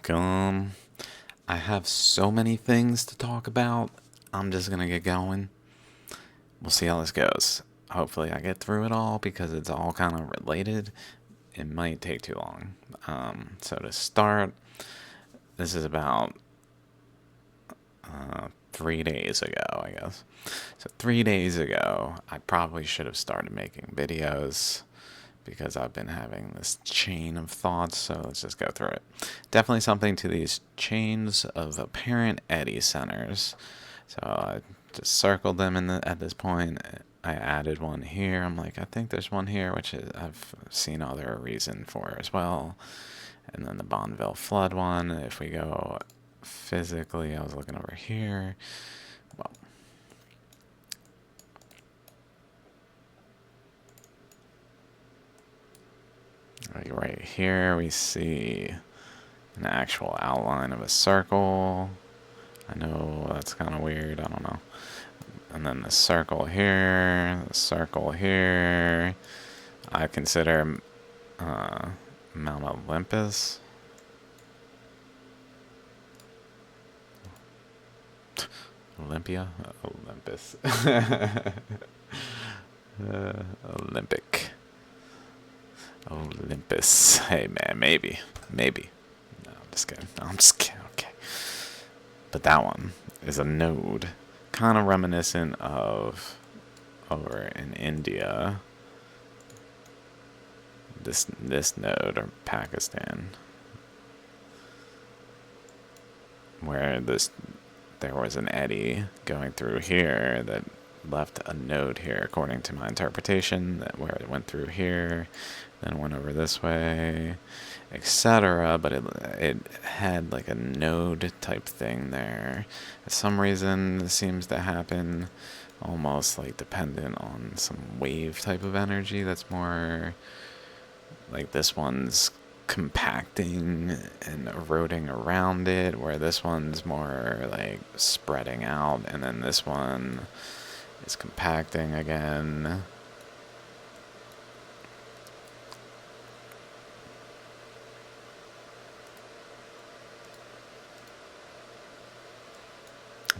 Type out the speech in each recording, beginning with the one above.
welcome. I have so many things to talk about. I'm just gonna get going. We'll see how this goes. Hopefully, I get through it all because it's all kind of related. It might take too long. So, to start, this is about 3 days ago, I guess. So, 3 days ago, I probably should have started making videos because I've been having this chain of thoughts, so let's just go through it. Definitely something to these chains of apparent eddy centers. So I just circled them at this point. I added one here. I'm like, I think there's one here, which I've seen other reason for as well. And then the Bonneville flood one. If we go physically, I was looking over here. Well, right here we see an actual outline of a circle. I know that's kind of weird. I don't know. And then the circle here, the circle here. I consider Mount Olympus. Olympia? Olympus. Olympic. Olympus. Hey man, maybe. Maybe. No, I'm just kidding. No, I'm just kidding. Okay. But that one is a node. Kind of reminiscent of over in India. This node, or Pakistan. Where there was an eddy going through here that left a node here, according to my interpretation, where it went through here, then went over this way, etc. But it had like a node type thing there. For some reason, it seems to happen almost like dependent on some wave type of energy that's more like this one's compacting and eroding around it, where this one's more like spreading out, and then this one is compacting again.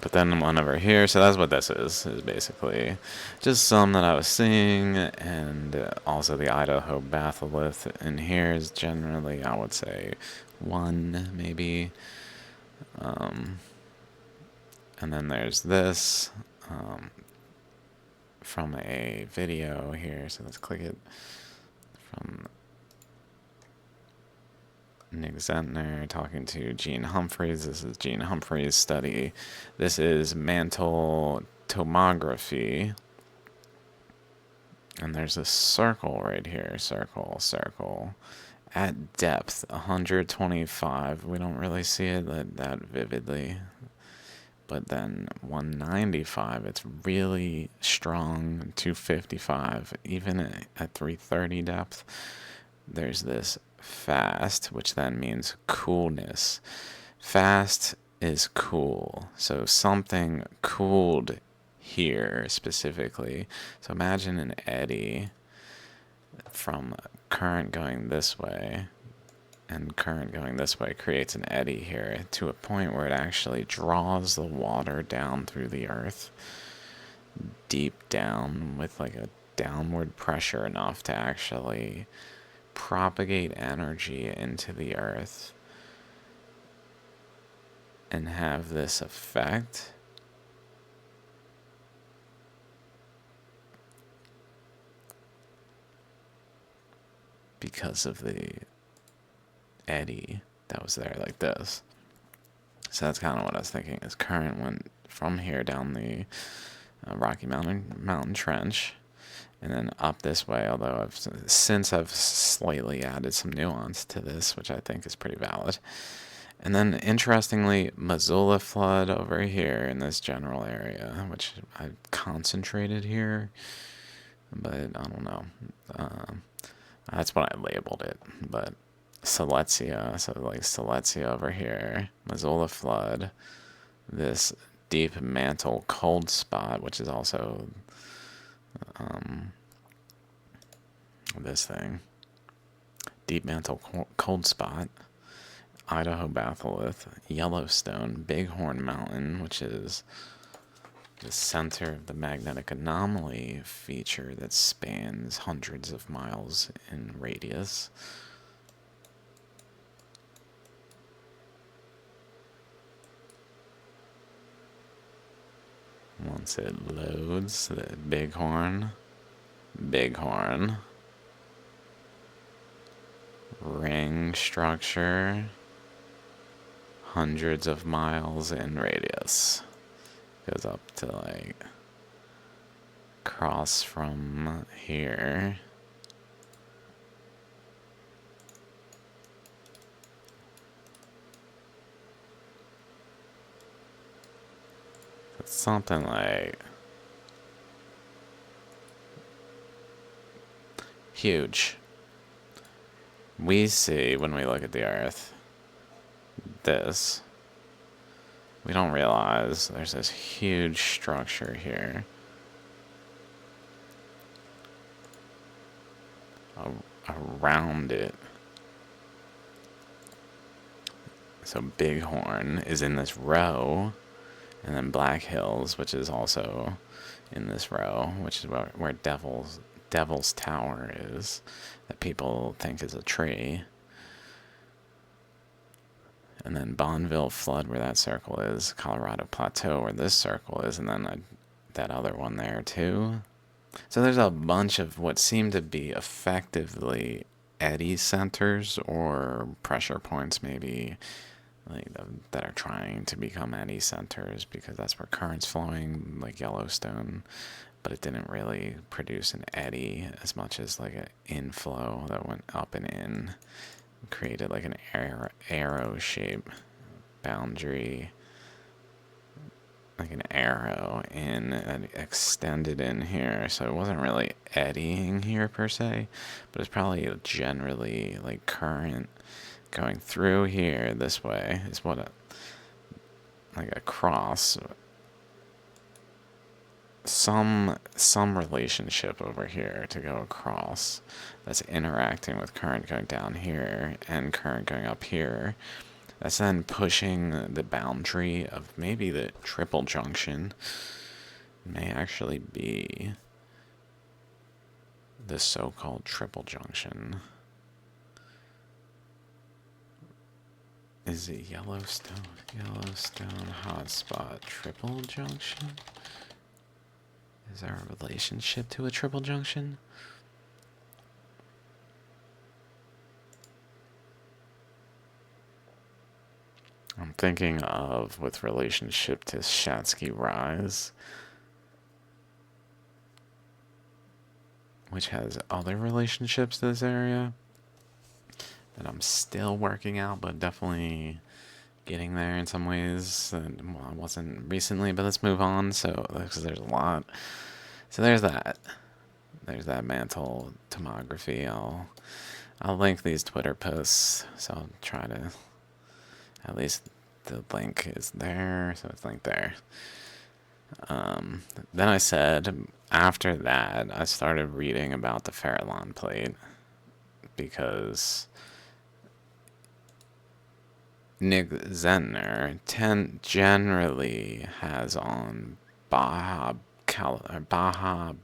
But then one over here, so that's what this is basically just some that I was seeing, and also the Idaho batholith in here is generally, I would say, one maybe. And then there's this from a video here, so let's click it, from Nick Zentner talking to Gene Humphreys. This is Gene Humphreys' study. This is mantle tomography. And there's a circle right here. Circle, circle. At depth, 125. We don't really see it that vividly. But then 195, it's really strong. 255, even at 330 depth. There's this fast, which then means coolness. Fast is cool. So something cooled here specifically. So imagine an eddy from current going this way, and current going this way creates an eddy here to a point where it actually draws the water down through the earth, deep down, with like a downward pressure enough to actually propagate energy into the earth and have this effect. Because of the eddy that was there, like this. So that's kind of what I was thinking. Is current went from here down the Rocky Mountain Trench, and then up this way. Although I've slightly added some nuance to this, which I think is pretty valid. And then, interestingly, Missoula flood over here in this general area, which I concentrated here, but I don't know. That's what I labeled it. But Silesia, so like Silesia over here, Missoula flood, this deep mantle cold spot, which is also this thing, deep mantle cold spot, Idaho batholith, Yellowstone, Bighorn Mountain, which is the center of the magnetic anomaly feature that spans hundreds of miles in radius. Once it loads, the Bighorn, ring structure, hundreds of miles in radius. Goes up to like cross from here. It's something like huge. We see when we look at the Earth this. We don't realize there's this huge structure here around it. So Bighorn is in this row, and then Black Hills, which is also in this row, which is where Devil's Tower is, that people think is a tree. And then Bonneville Flood, where that circle is, Colorado Plateau, where this circle is, and then that other one there too. So there's a bunch of what seem to be effectively eddy centers or pressure points, maybe, like that are trying to become eddy centers because that's where current's flowing, like Yellowstone. But it didn't really produce an eddy as much as like an inflow that went up and in. Created like an arrow shape boundary, like an arrow in and extended in here. So it wasn't really eddying here per se, but it's probably generally like current going through here this way is what like a cross, some relationship over here to go across that's interacting with current going down here and current going up here. That's then pushing the boundary of maybe the triple junction. May actually be the so-called triple junction. Is it Yellowstone hotspot triple junction? Is there a relationship to a triple junction? I'm thinking of with relationship to Shatsky Rise, which has other relationships to this area that I'm still working out, but definitely getting there in some ways. And, well, I wasn't recently, but let's move on. So, because there's a lot. So there's that. There's that mantle tomography. I'll link these Twitter posts, so I'll try to. At least the link is there, so it's linked there. Then I said, after that, I started reading about the Farallon plate because Nick Zentner generally has on Baja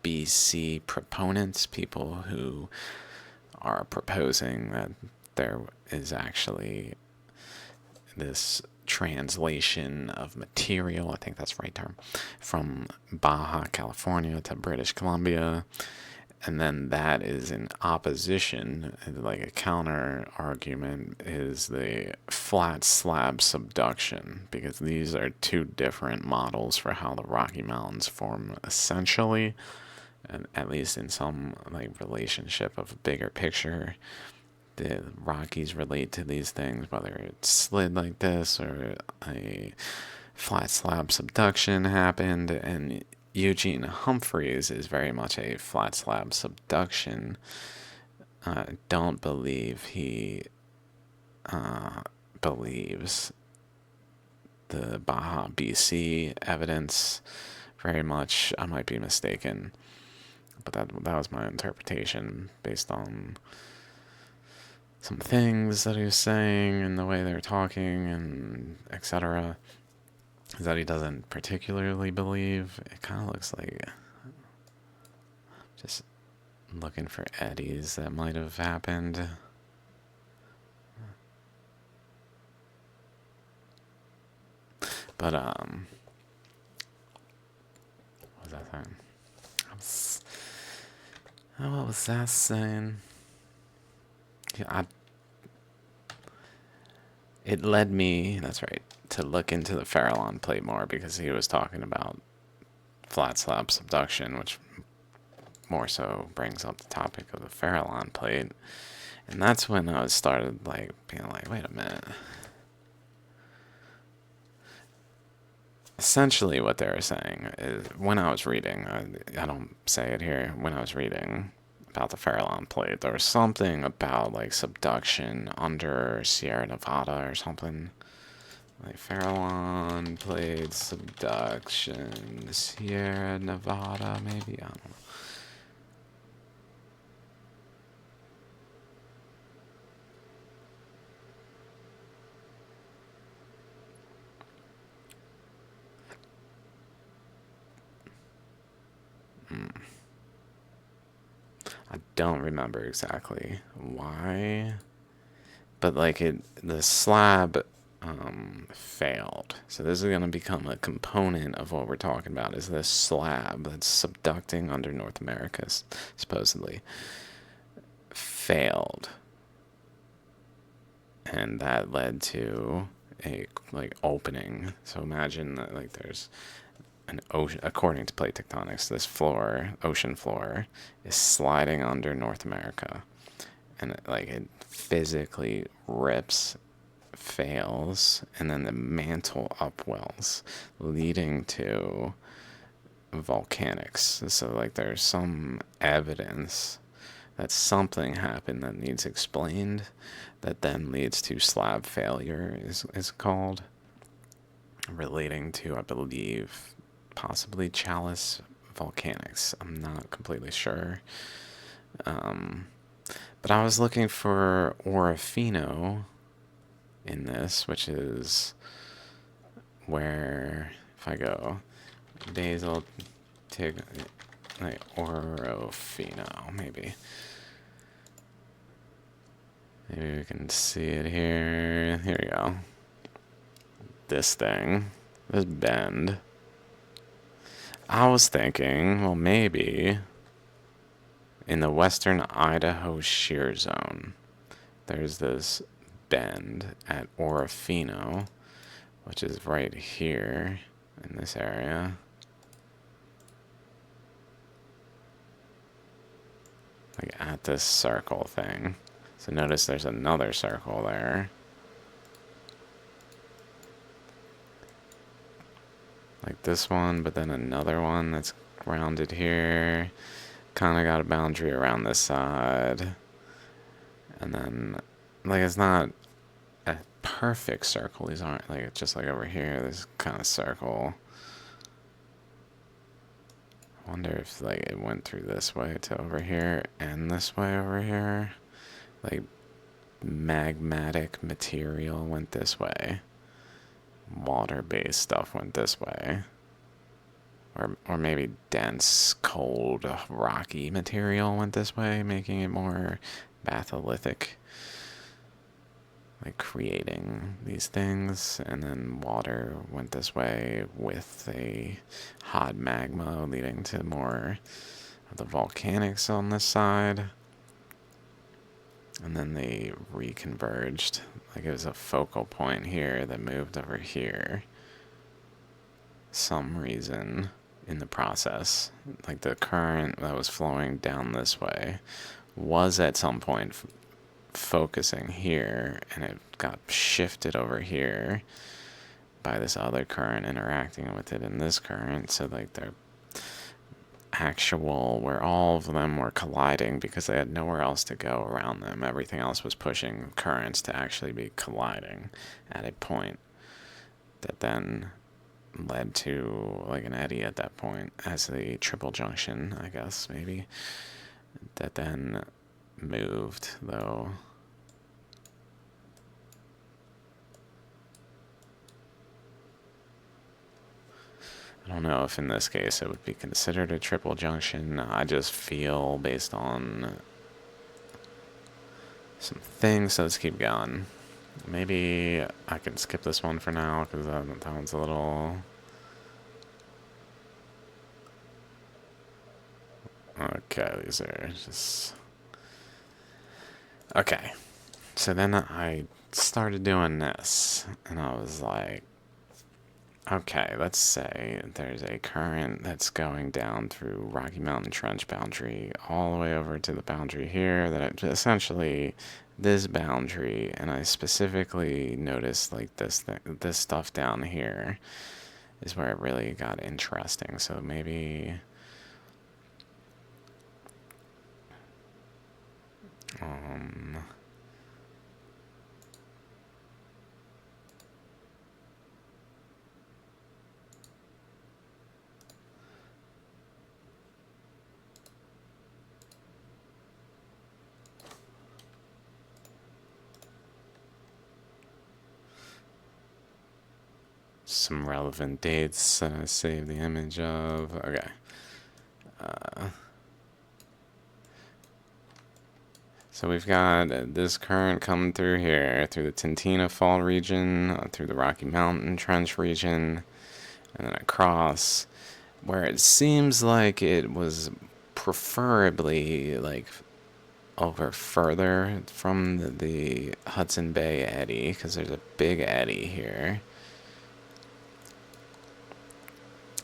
BC proponents, people who are proposing that there is actually this translation of material, I think that's the right term, from Baja California to British Columbia, and then that is in opposition, like a counter argument is the flat slab subduction, because these are two different models for how the Rocky Mountains form essentially, and at least in some like relationship of a bigger picture. The Rockies relate to these things, whether it's slid like this or a flat slab subduction happened, and Eugene Humphreys is very much a flat slab subduction. Don't believe he believes the Baja BC evidence very much. I might be mistaken, but that was my interpretation based on some things that he was saying and the way they were talking and etc. that he doesn't particularly believe. It kind of looks like just looking for eddies that might have happened. But what was that saying? What was that saying? Yeah, it led me, that's right, to look into the Farallon plate more because he was talking about flat slab subduction, which more so brings up the topic of the Farallon plate. And that's when I was started like being like, wait a minute. Essentially what they were saying is when I was reading, I don't say it here, when I was reading about the Farallon plate, there was something about like subduction under Sierra Nevada or something. Like Farallon plate subduction, Sierra Nevada, maybe? I don't know. I don't remember exactly why, but like the slab failed. So this is going to become a component of what we're talking about. Is this slab that's subducting under North America, supposedly failed, and that led to a like opening. So imagine that like there's an ocean, according to plate tectonics, this floor, ocean floor, is sliding under North America, and it physically rips, fails, and then the mantle upwells, leading to volcanics. So like there's some evidence that something happened that needs explained, that then leads to slab failure is called, relating to, I believe, possibly Chalice volcanics. I'm not completely sure. But I was looking for Orofino in this, which is where, if I go, Basal, Tig, like Orofino, maybe. Maybe we can see it here. Here we go. This thing, this bend. I was thinking, well, maybe in the western Idaho shear zone, there's this bend at Orofino, which is right here in this area. Like at this circle thing. So notice there's another circle there. Like this one, but then another one that's rounded here. Kind of got a boundary around this side. And then, like, it's not a perfect circle. These aren't, like, it's just like over here, this kind of circle. I wonder if, like, it went through this way to over here and this way over here. Like, magmatic material went this way. Water-based stuff went this way. Or maybe dense, cold, rocky material went this way, making it more batholithic. Like creating these things, and then water went this way with a hot magma leading to more of the volcanics on this side. And then they reconverged. Like it was a focal point here that moved over here. Some reason in the process, like the current that was flowing down this way was at some point focusing here, and it got shifted over here by this other current interacting with it in this current. So like they're actual, where all of them were colliding because they had nowhere else to go around them. Everything else was pushing currents to actually be colliding at a point that then led to like an eddy at that point as the triple junction, I guess, maybe, that then moved, though. I don't know if in this case it would be considered a triple junction. I just feel based on some things. So let's keep going. Maybe I can skip this one for now because that one's a little... Okay, these are just... Okay. So then I started doing this, and I was like, okay, let's say there's a current that's going down through Rocky Mountain Trench boundary all the way over to the boundary here, that it, essentially this boundary, and I specifically noticed like this stuff down here is where it really got interesting. So maybe some relevant dates that I saved the image of. Okay. So we've got this current coming through here, through the Tintina Fall region, through the Rocky Mountain Trench region, and then across, where it seems like it was preferably like over further from the Hudson Bay eddy, because there's a big eddy here.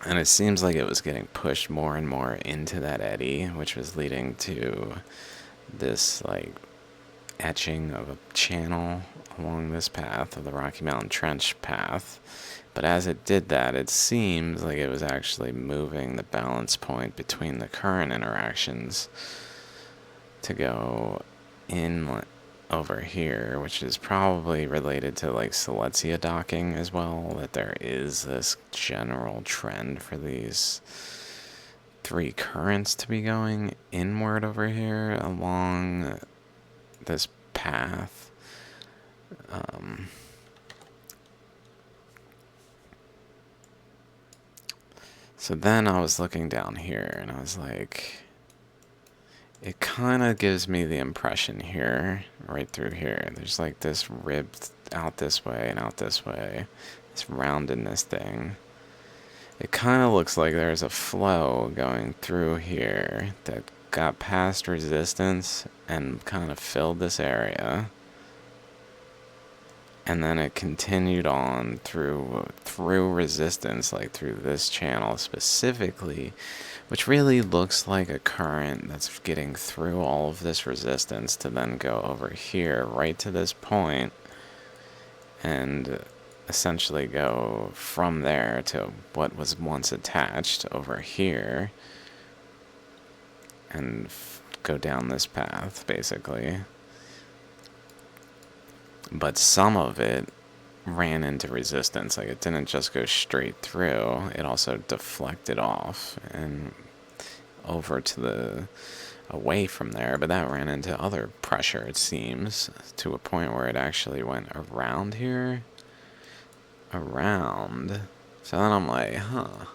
And it seems like it was getting pushed more and more into that eddy, which was leading to this like etching of a channel along this path of the Rocky Mountain Trench path. But as it did that, it seems like it was actually moving the balance point between the current interactions to go in over here, which is probably related to like Silesia docking as well, that there is this general trend for these three currents to be going inward over here along this path. So then I was looking down here and I was like, it kind of gives me the impression here, right through here, there's like this rib out this way and out this way, this roundedness thing. It kind of looks like there's a flow going through here that got past resistance and kind of filled this area. And then it continued on through resistance, like through this channel specifically, which really looks like a current that's getting through all of this resistance to then go over here, right to this point, and essentially go from there to what was once attached over here, and go down this path, basically. But some of it ran into resistance. Like, it didn't just go straight through, it also deflected off and over to the away from there, but that ran into other pressure, it seems, to a point where it actually went around here. Around. So then I'm like, huh.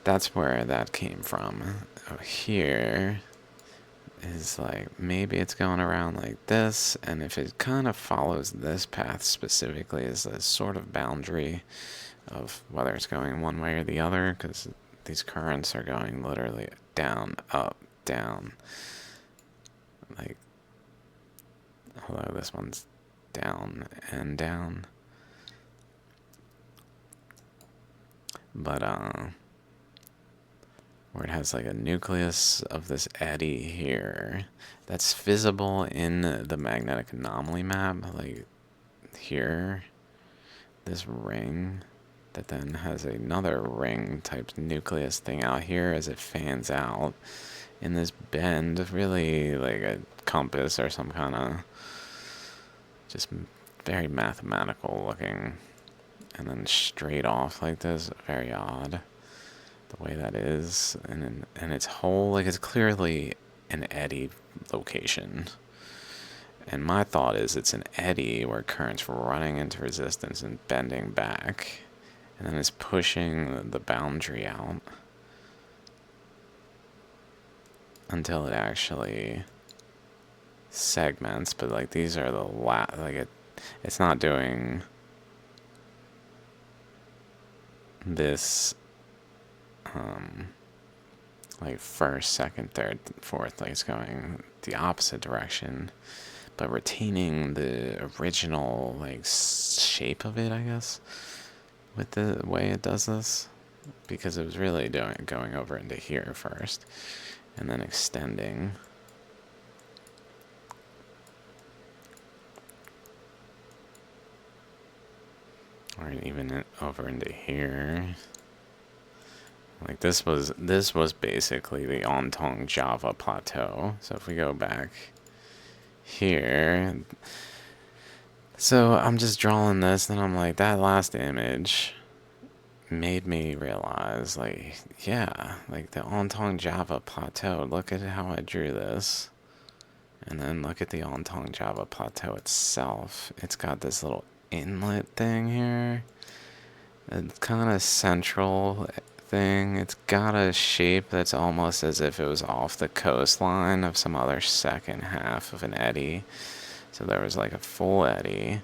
That's where that came from. Here is like, maybe it's going around like this, and if it kind of follows this path specifically as a sort of boundary of whether it's going one way or the other, because these currents are going literally down, up, down. Like, although this one's down and down. But, where it has like a nucleus of this eddy here that's visible in the magnetic anomaly map, like here, this ring that then has another ring type nucleus thing out here as it fans out in this bend, really like a compass or some kind of just very mathematical looking, and then straight off like this, very odd the way that is, and it's whole, like, it's clearly an eddy location. And my thought is it's an eddy where current's running into resistance and bending back, and then it's pushing the boundary out until it actually segments. But like these are the it's not doing this like first, second, third, fourth, like it's going the opposite direction, but retaining the original like shape of it, I guess, with the way it does this, because it was really going over into here first and then extending. Or even over into here. Like this was basically the Ontong Java plateau. So if we go back here, so I'm just drawing this, and I'm like, that last image made me realize, like, yeah, like the Ontong Java plateau. Look at how I drew this, and then look at the Ontong Java plateau itself. It's got this little inlet thing here. It's kind of central thing. It's got a shape that's almost as if it was off the coastline of some other second half of an eddy. So there was like a full eddy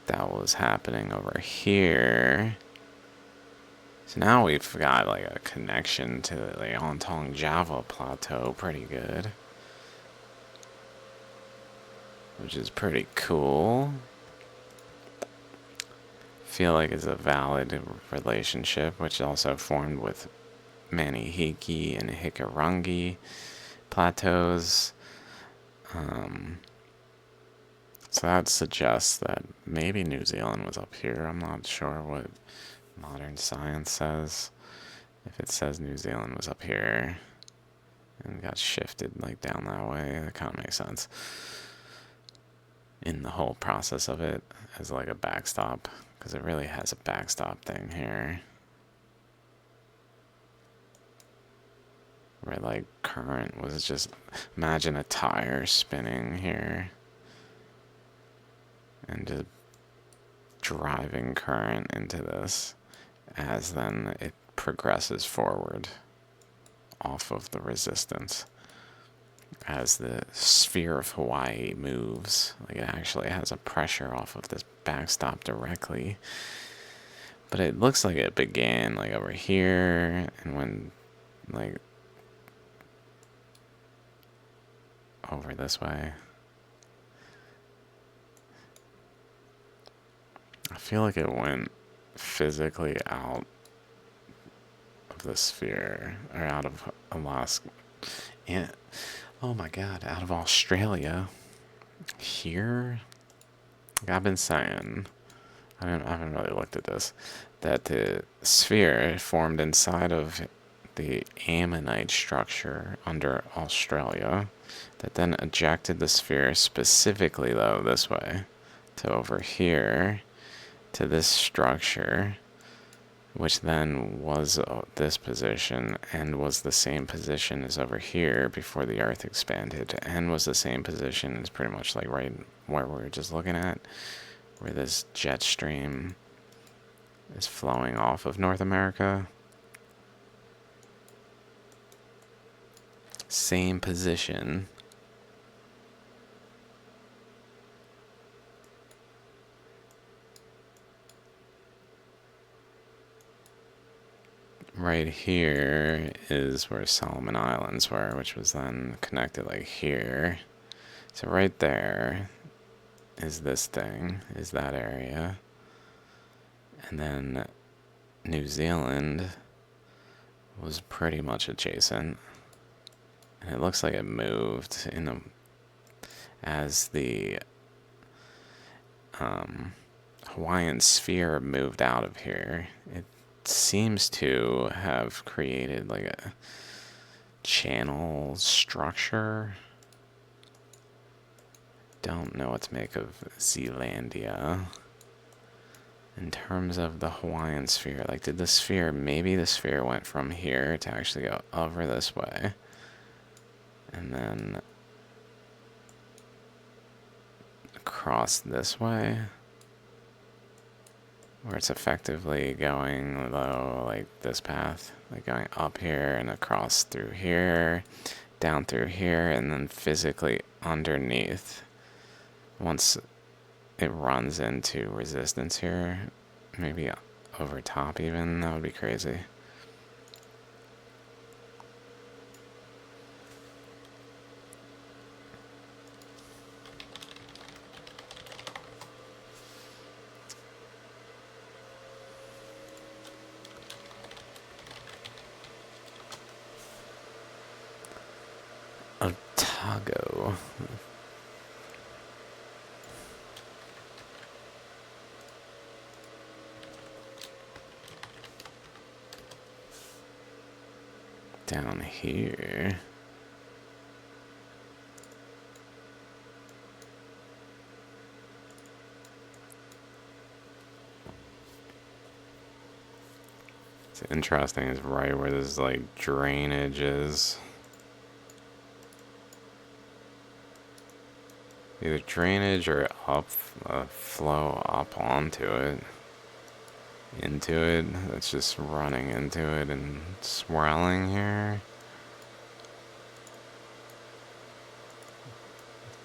that was happening over here. So now we've got like a connection to the Ontong Java plateau pretty good, which is pretty cool. Feel like it's a valid relationship, which also formed with Manihiki and Hikurangi plateaus. So that suggests that maybe New Zealand was up here. I'm not sure what modern science says. If it says New Zealand was up here and got shifted like down that way, that kind of makes sense in the whole process of it as like a backstop, because it really has a backstop thing here where like current was just, imagine a tire spinning here and just driving current into this as then it progresses forward off of the resistance as the sphere of Hawaii moves. Like it actually has a pressure off of this backstop directly, but it looks like it began like over here and when like over this way. I feel like it went physically out of the sphere, or out of Alaska, and oh my god, out of Australia. Here, like I've been saying, I haven't really looked at this, that the sphere formed inside of the ammonite structure under Australia, that then ejected the sphere specifically though this way to over here to this structure, which then was this position and was the same position as over here before the earth expanded, and was the same position as pretty much like right where we were just looking at, where this jet stream is flowing off of North America. Same position. Right here is where Solomon Islands were, which was then connected like here. So right there is this thing, is that area. And then New Zealand was pretty much adjacent. And it looks like it moved in the, as the Hawaiian sphere moved out of here. It seems to have created like a channel structure. Don't know what to make of Zealandia in terms of the Hawaiian sphere. Like, did the sphere, maybe the sphere went from here to actually go over this way, and then across this way? where it's effectively going low, like this path, like going up here and across through here, down through here, and then physically underneath. Once it runs into resistance here, maybe over top even, that would be crazy. Otago. Down here. It's interesting, is right where this like drainage is. Either drainage or up, flow up onto it, into it. It's just running into it and swirling here.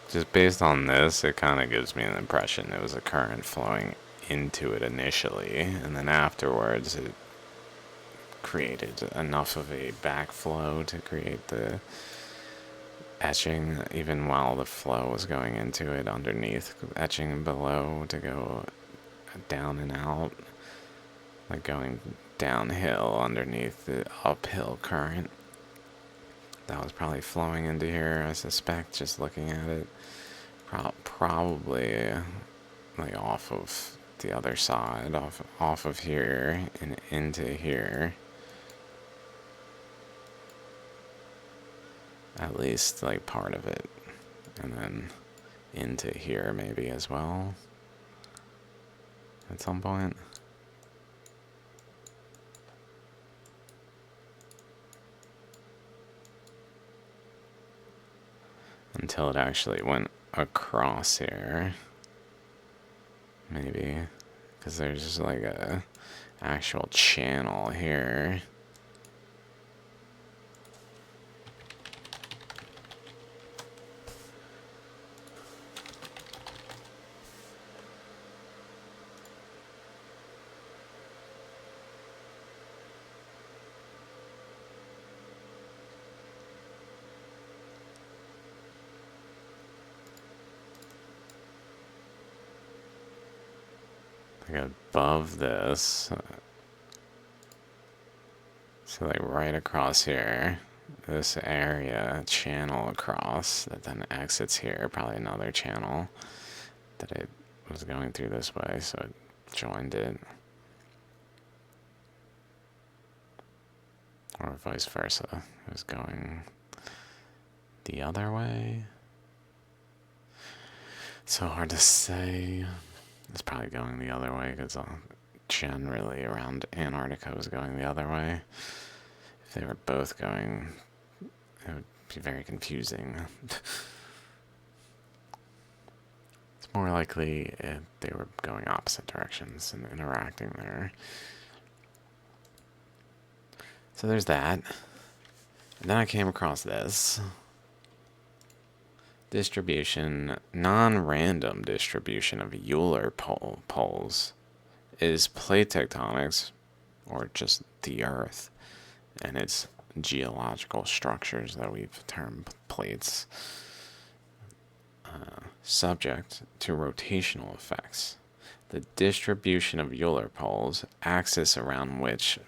Just based on this, it kind of gives me an impression it was a current flowing into it initially, and then afterwards it created enough of a backflow to create the etching, even while the flow was going into it underneath, etching below to go down and out, like going downhill underneath the uphill current. That was probably flowing into here, I suspect, just looking at it. Probably like off of the other side, off of here and into here. At least like part of it, and then into here maybe as well at some point. Until it actually went across here, maybe, because there's just like a actual channel here. Like above this, so like right across here, this area, channel across, that then exits here, probably another channel that it was going through this way, so it joined it. Or vice versa, it was going the other way. So hard to say. It's probably going the other way, because generally around Antarctica was going the other way. If they were both going, it would be very confusing. It's more likely if they were going opposite directions and interacting there. So there's that. And then I came across this. Distribution, non-random distribution of Euler poles is plate tectonics, or just the Earth, and its geological structures that we've termed plates, subject to rotational effects. The distribution of Euler poles, axis around which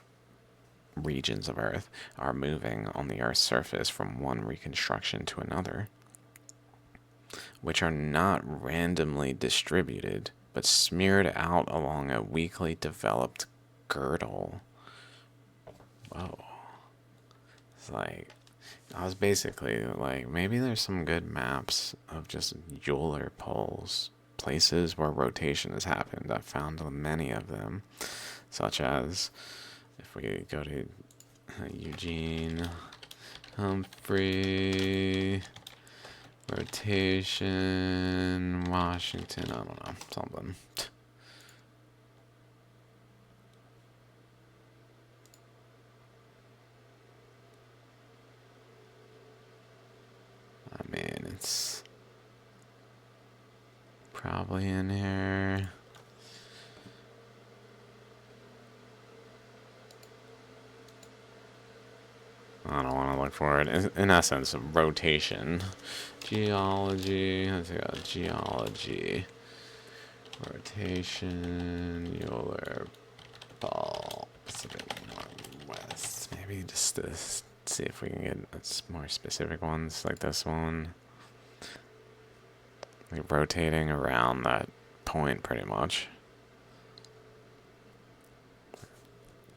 regions of Earth are moving on the Earth's surface from one reconstruction to another, which are not randomly distributed, but smeared out along a weakly developed girdle. Whoa. It's like, I was basically like, maybe there's some good maps of just Euler poles, places where rotation has happened. I've found many of them, such as, if we go to Eugene, Humphrey, rotation, Washington, I don't know, something. It's probably in here. I don't want to look for it. In essence, rotation. Geology. Let's go. Geology. Rotation. Euler. Ball. Pacific Northwest. Maybe just to see if we can get more specific ones like this one. Like rotating around that point pretty much.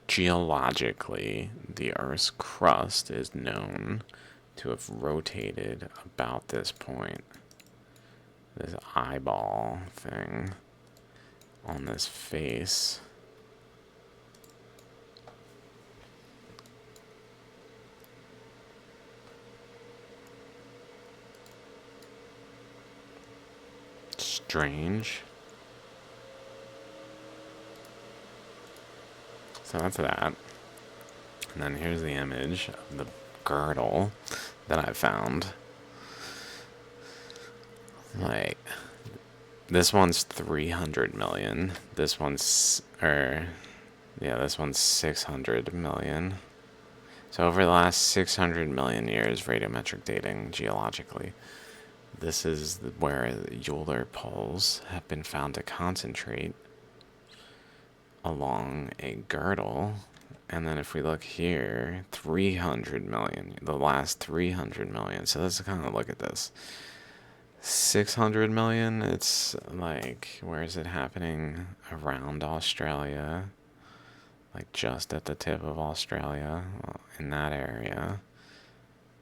Geologically, the Earth's crust is known to have rotated about this point. This eyeball thing on this face. Strange. So that's that. And then here's the image of the girdle that I found. Like, this one's 300 million. This one's, this one's 600 million. So over the last 600 million years, radiometric dating geologically, this is where the Euler poles have been found to concentrate along a girdle. And then if we look here, 300 million, the last 300 million. So let's kind of look at this. 600 million, it's like, where is it happening? Around Australia. Like just at the tip of Australia, in that area.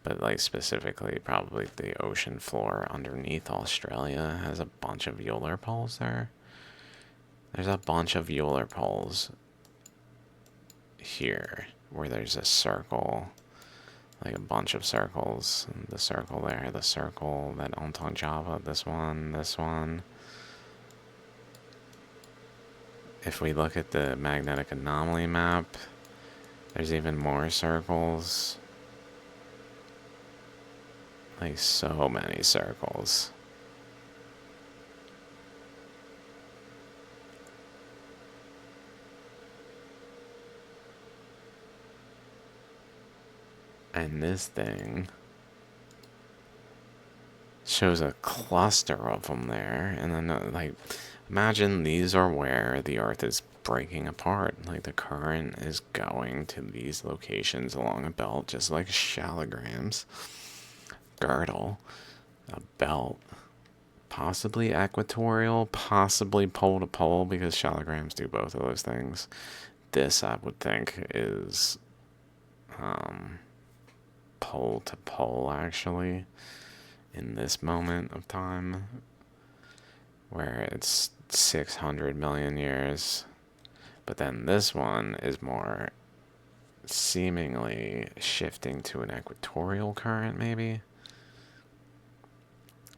But like specifically, probably the ocean floor underneath Australia has a bunch of Euler poles there. There's a bunch of Euler poles here where there's a circle, like a bunch of circles. And the circle there, the circle that Ontong Java, this one. If we look at the magnetic anomaly map, there's even more circles. Like so many circles. And this thing shows a cluster of them there. And then, like, imagine these are where the Earth is breaking apart. Like, the current is going to these locations along a belt, just like shallograms. Girdle, a belt, possibly equatorial, possibly pole to pole, because shallograms do both of those things. This, I would think, is pole to pole, actually, in this moment of time, where it's 600 million years. But then this one is more seemingly shifting to an equatorial current, maybe,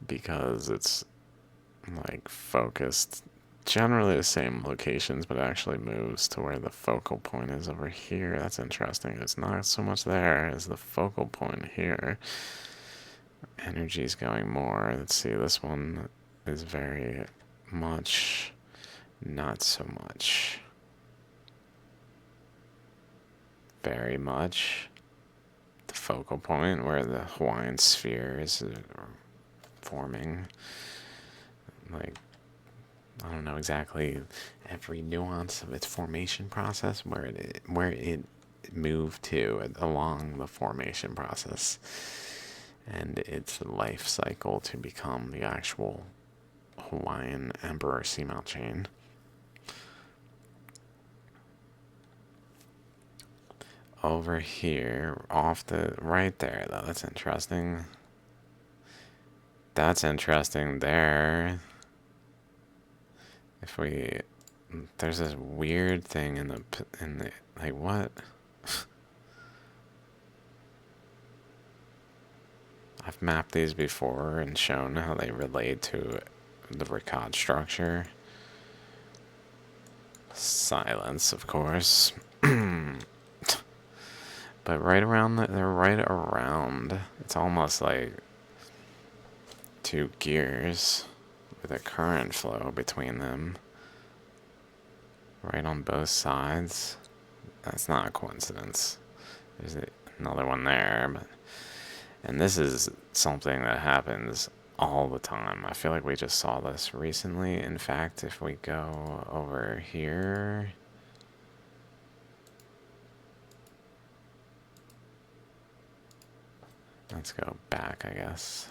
because it's like focused generally the same locations, but it actually moves to where the focal point is over here. That's interesting. It's not so much there as the focal point here. Energy's going more. Let's see, this one is very much not so much. Very much the focal point where the Hawaiian sphere is forming. Like, I don't know exactly every nuance of its formation process, where it moved to along the formation process and its life cycle to become the actual Hawaiian Emperor Seamount chain. Over here, off the right there, though, that's interesting. That's interesting there. If we, there's this weird thing in the like, what? I've mapped these before and shown how they relate to the Ricard structure. Silence, of course. But right around, they're right around. It's almost like two gears with a current flow between them, right on both sides. That's not a coincidence. There's another one there, and this is something that happens all the time. I feel like we just saw this recently. In fact, if we go over here, let's go back, I guess.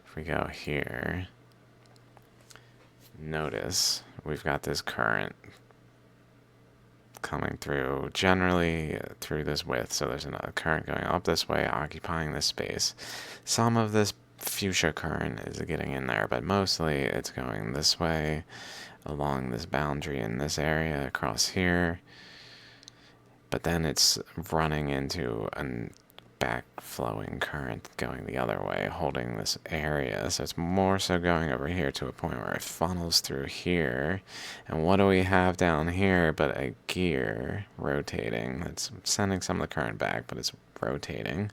If we go here, notice we've got this current coming through, generally through this width. So there's another current going up this way, occupying this space. Some of this fuchsia current is getting in there, but mostly it's going this way along this boundary in this area across here. But then it's running into a back-flowing current going the other way, holding this area. So it's more so going over here to a point where it funnels through here. And what do we have down here but a gear rotating? That's sending some of the current back, but it's rotating.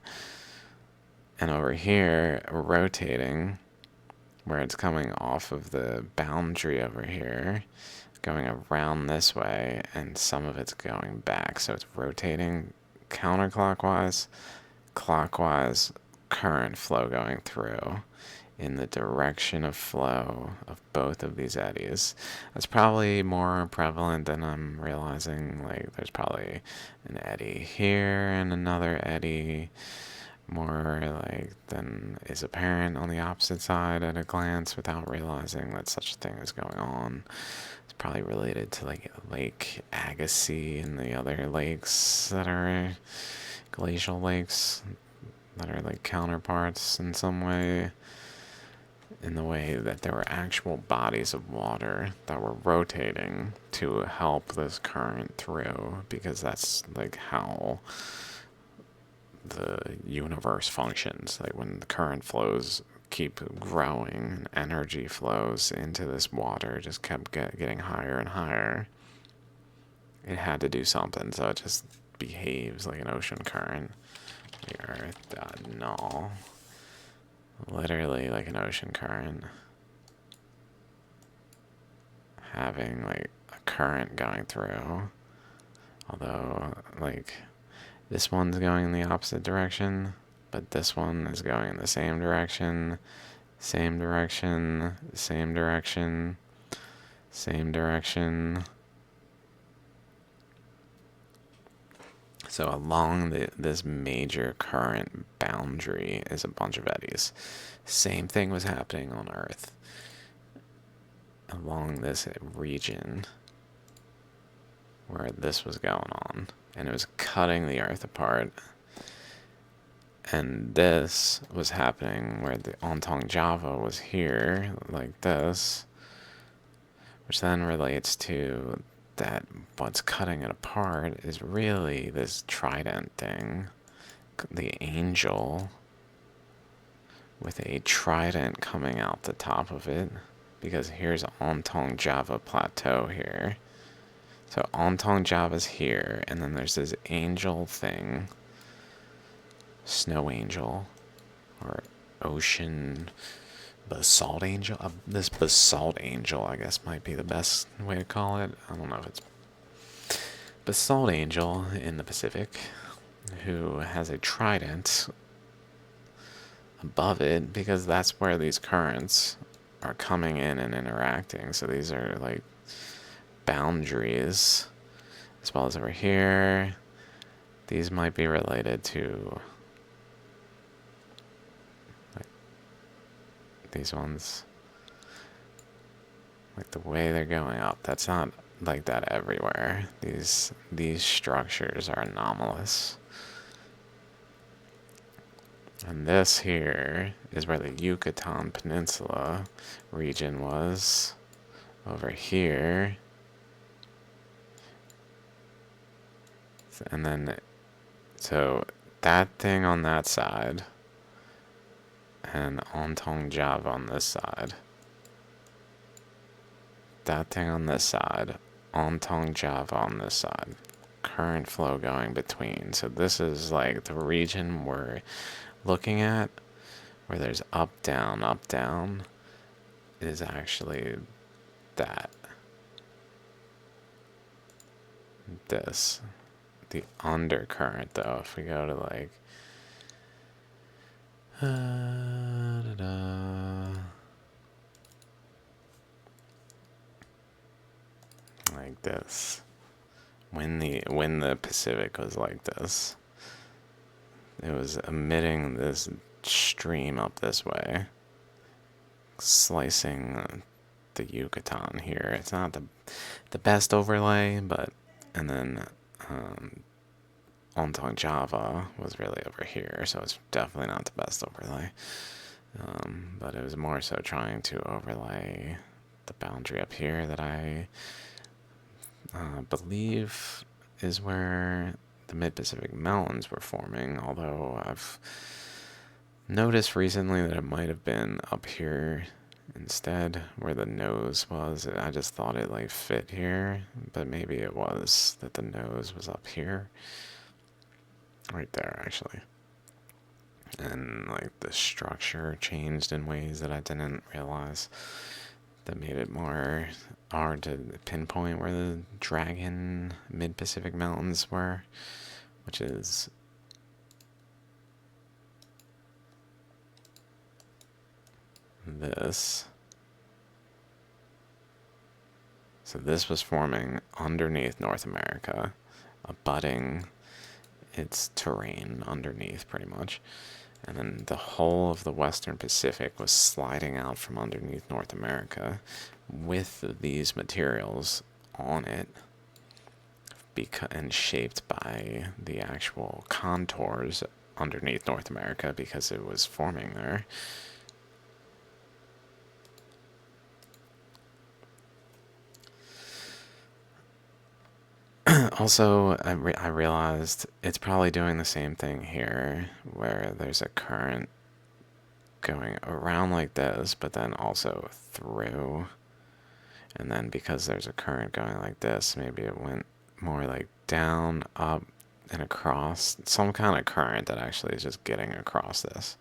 And over here, rotating, where it's coming off of the boundary over here, going around this way, and some of it's going back. So it's rotating counterclockwise, clockwise, current flow going through in the direction of flow of both of these eddies. That's probably more prevalent than I'm realizing. Like, there's probably an eddy here and another eddy more like than is apparent on the opposite side at a glance without realizing that such a thing is going on. It's probably related to like Lake Agassiz and the other lakes that are glacial lakes that are like counterparts in some way, in the way that there were actual bodies of water that were rotating to help this current through, because that's like how the universe functions. Like when the current flows keep growing, energy flows into this water, just kept getting higher and higher. It had to do something, so it just behaves like an ocean current. The Earth, no, literally like an ocean current, having like a current going through. Although, like, this one's going in the opposite direction, but this one is going in the same direction, same direction, same direction, same direction. So along this major current boundary is a bunch of eddies. Same thing was happening on Earth. Along this region where this was going on. And it was cutting the Earth apart. And this was happening where the Ontong Java was here, like this. Which then relates to that what's cutting it apart is really this trident thing. The angel with a trident coming out the top of it. Because here's Ontong Java Plateau here. So Ontong Java's here, and then there's this angel thing. Snow angel. Or ocean basalt angel. This basalt angel, I guess, might be the best way to call it. I don't know if it's basalt angel in the Pacific, who has a trident above it, because that's where these currents are coming in and interacting. So these are like boundaries, as well as over here. These might be related to like these ones, like the way they're going up. That's not like that everywhere. These structures are anomalous. And this here is where the Yucatan Peninsula region was. Over here. And then, so that thing on that side, and Ontong Java on this side. That thing on this side, Ontong Java on this side. Current flow going between. So this is like the region we're looking at where there's up, down, is actually that. This. The undercurrent, though, if we go to like. Like this. When the Pacific was like this, it was emitting this stream up this way, slicing the Yucatan here. It's not the best overlay, but and then Ontong Java was really over here, so it's definitely not the best overlay. But it was more so trying to overlay the boundary up here that I believe is where the Mid-Pacific Mountains were forming, although I've noticed recently that it might have been up here instead where the nose was. I just thought it like fit here, but maybe it was that the nose was up here. Right there, actually. And like the structure changed in ways that I didn't realize that made it more hard to pinpoint where the Dragon Mid-Pacific Mountains were, which is this. So this was forming underneath North America, abutting its terrain underneath pretty much. And then the whole of the Western Pacific was sliding out from underneath North America with these materials on it and shaped by the actual contours underneath North America because it was forming there. Also, I realized it's probably doing the same thing here, where there's a current going around like this, but then also through. And then because there's a current going like this, maybe it went more like down, up, and across. Some kind of current that actually is just getting across this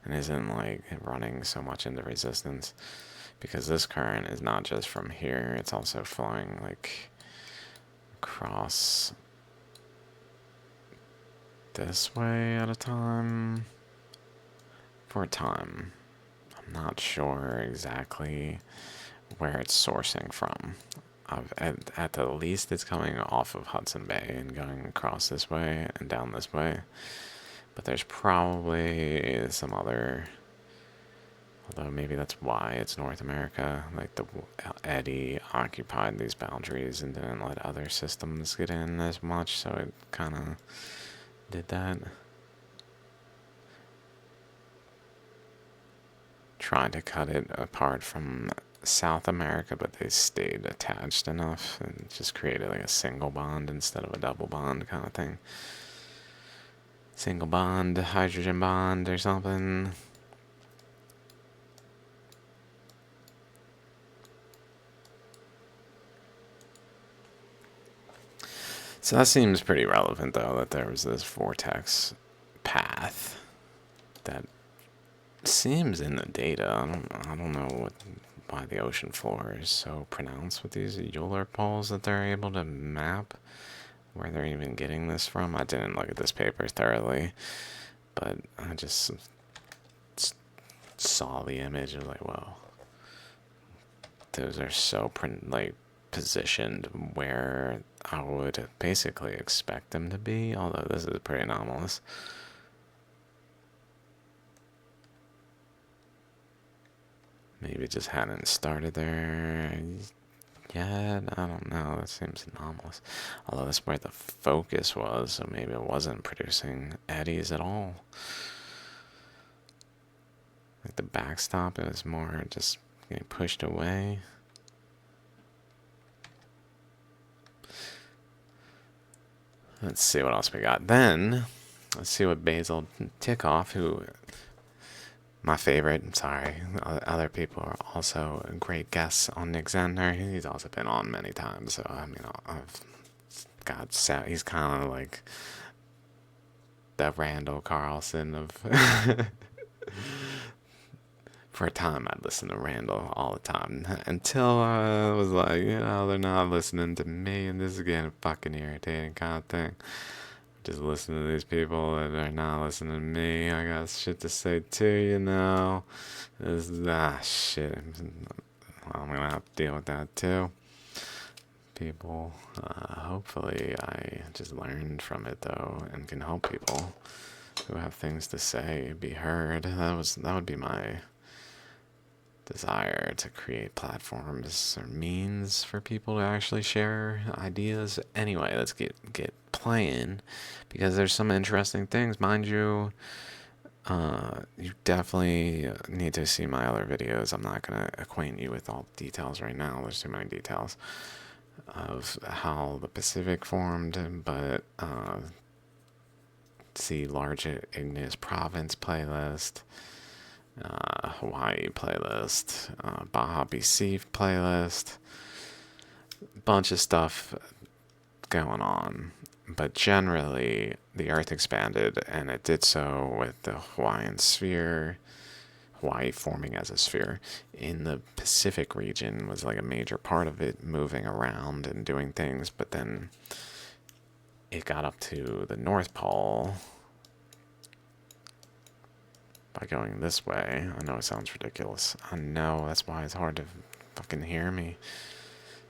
and isn't like running so much into resistance. Because this current is not just from here, it's also flowing like across this way at a time. For a time. I'm not sure exactly where it's sourcing from. At the least, it's coming off of Hudson Bay and going across this way and down this way. But there's probably some other, although maybe that's why it's North America. Like the eddy occupied these boundaries and didn't let other systems get in as much, so it kind of did that. Tried to cut it apart from South America, but they stayed attached enough and just created like a single bond instead of a double bond kind of thing. Single bond, hydrogen bond or something. So that seems pretty relevant, though, that there was this vortex path that seems in the data. I don't know why the ocean floor is so pronounced with these Euler poles that they're able to map where they're even getting this from. I didn't look at this paper thoroughly, but I just saw the image and was like, whoa. Those are so positioned where I would basically expect them to be, although this is pretty anomalous. Maybe it just hadn't started there yet. I don't know. That seems anomalous. Although that's where the focus was, so maybe it wasn't producing eddies at all. Like the backstop, it was more just getting pushed away. Let's see what else we got. Then, let's see what Basil Tikoff, who, my favorite, sorry, other people are also great guests on Nick Zentner. He's also been on many times, so I mean, I've got he's kind of like the Randall Carlson of for a time, I'd listen to Randall all the time until I was like, they're not listening to me, and this is getting fucking irritating kind of thing. Just listen to these people that are not listening to me. I got shit to say too. This shit. Well, I'm gonna have to deal with that too. People. Hopefully, I just learned from it though, and can help people who have things to say be heard. That would be my desire, to create platforms or means for people to actually share ideas. Anyway, let's get playing, because there's some interesting things, mind you. You definitely need to see my other videos. I'm not going to acquaint you with all the details right now. There's too many details of how the Pacific formed, but see Large Igneous Province playlist, Hawaii playlist, Baja BC playlist, bunch of stuff going on. But generally, the Earth expanded, and it did so with the Hawaiian sphere, Hawaii forming as a sphere. In the Pacific region was like a major part of it, moving around and doing things, but then it got up to the North Pole by going this way. I know it sounds ridiculous. I know, that's why it's hard to fucking hear me,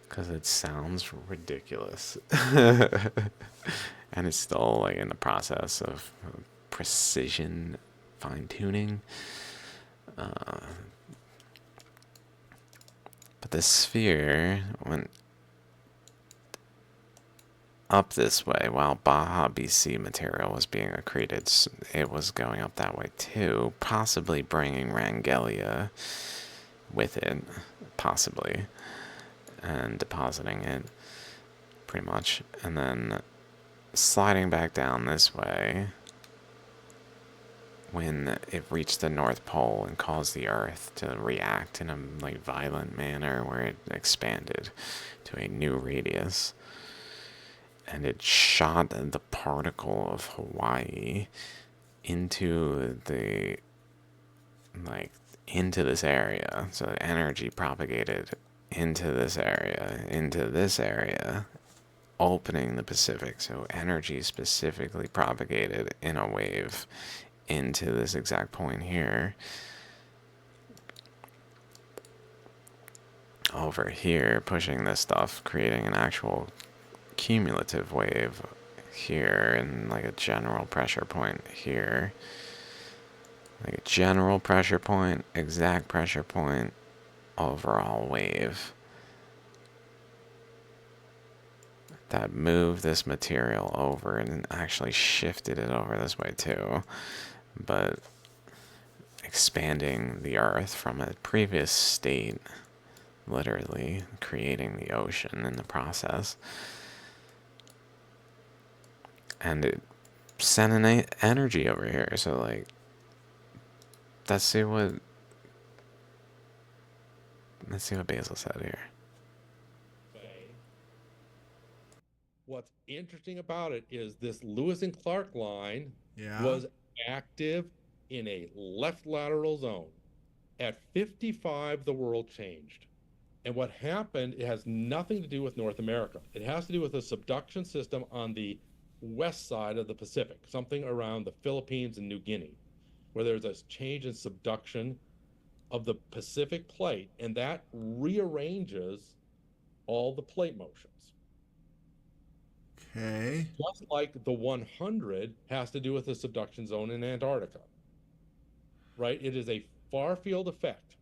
because it sounds ridiculous. And it's still like in the process of precision fine-tuning. But the sphere went up this way while Baja BC material was being accreted. It was going up that way too, possibly bringing Rangelia with it, possibly, and depositing it, pretty much, and then sliding back down this way when it reached the North Pole and caused the Earth to react in a like violent manner, where it expanded to a new radius, and it shot the particle of Hawaii into the into this area. So the energy propagated into this area, opening the Pacific. So energy specifically propagated in a wave into this exact point here. Over here, pushing this stuff, creating an actual cumulative wave here, and like a general pressure point here. Like a general pressure point, exact pressure point, overall wave that moved this material over and actually shifted it over this way too, but expanding the Earth from a previous state, literally creating the ocean in the process. And it sent an energy over here. So like, let's see what Basil said here. What's interesting about it is this Lewis and Clark line Yeah. was active in a left lateral zone. At 55, the world changed. And what happened, it has nothing to do with North America. It has to do with a subduction system on the west side of the Pacific, something around the Philippines and New Guinea, where there's a change in subduction of the Pacific plate, and that rearranges all the plate motions. Okay. Just like the 100 has to do with the subduction zone in Antarctica, right? It is a far field effect.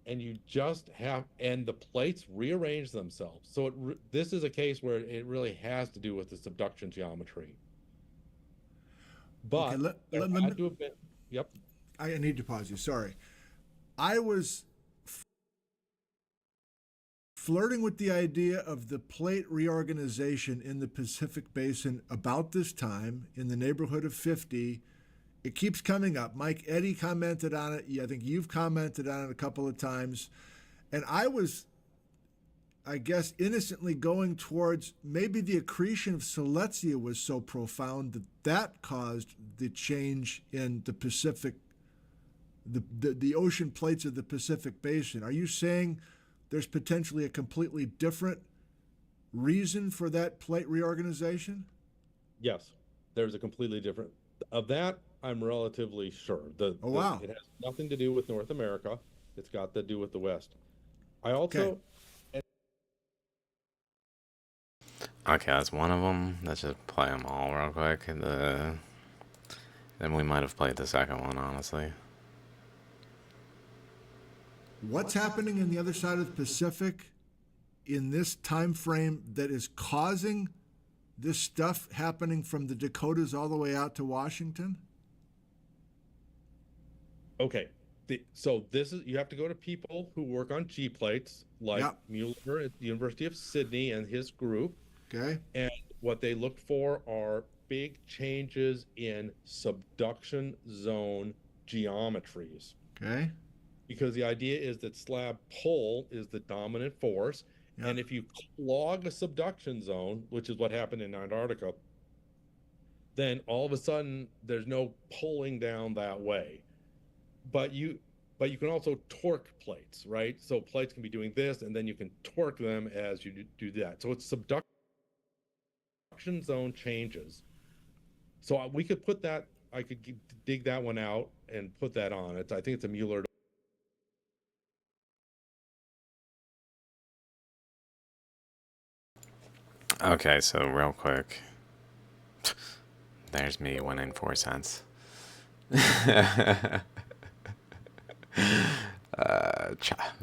And you just have, and the plates rearrange themselves. So this is a case where it really has to do with the subduction geometry. But Okay, there had to have been, yep. I need to pause you. Sorry. I was flirting with the idea of the plate reorganization in the Pacific Basin about this time, in the neighborhood of 50. It keeps coming up. Mike Eddy commented on it. I think you've commented on it a couple of times. And I was, I guess, innocently going towards maybe the accretion of Silesia was so profound that that caused the change in the Pacific the ocean plates of the Pacific Basin. Are you saying there's potentially a completely different reason for that plate reorganization? Yes, there's a completely different of that. I'm relatively sure. Oh, wow. It has nothing to do with North America. It's got to do with the West. I Okay. also Okay, that's one of them. Let's just play them all real quick. Then we might have played the second one, honestly. What's happening in the other side of the Pacific in this time frame that is causing this stuff happening from the Dakotas all the way out to Washington? okay. So this is you have to go to people who work on G plates, like Yep. Mueller at the University of Sydney and his group. Okay. And what they look for are big changes in subduction zone geometries. Okay. Because the idea is that slab pull is the dominant force. Yep. And if you clog a subduction zone, which is what happened in Antarctica, then all of a sudden there's no pulling down that way. But you can also torque plates, right? So plates can be doing this, and then you can torque them as you do that. So it's subduction zone changes. So we could put that. I could dig that one out and put that on it. I think it's a Mueller. Okay, so real quick. There's me winning 4 cents.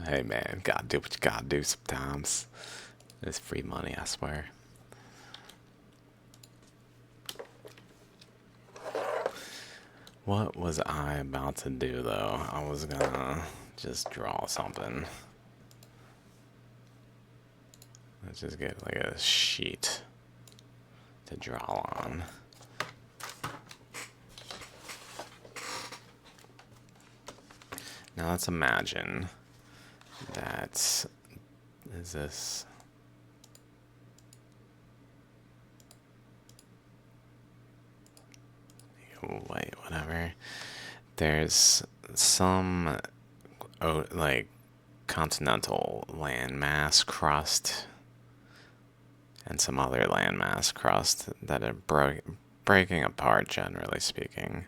Hey man, gotta do what you gotta do sometimes. It's free money, I swear. What was I about to do though? I was gonna just draw something. Let's just get like a sheet to draw on. Now let's imagine that is this. Wait, whatever. There's some like continental landmass crust and some other landmass crust that are breaking apart, generally speaking.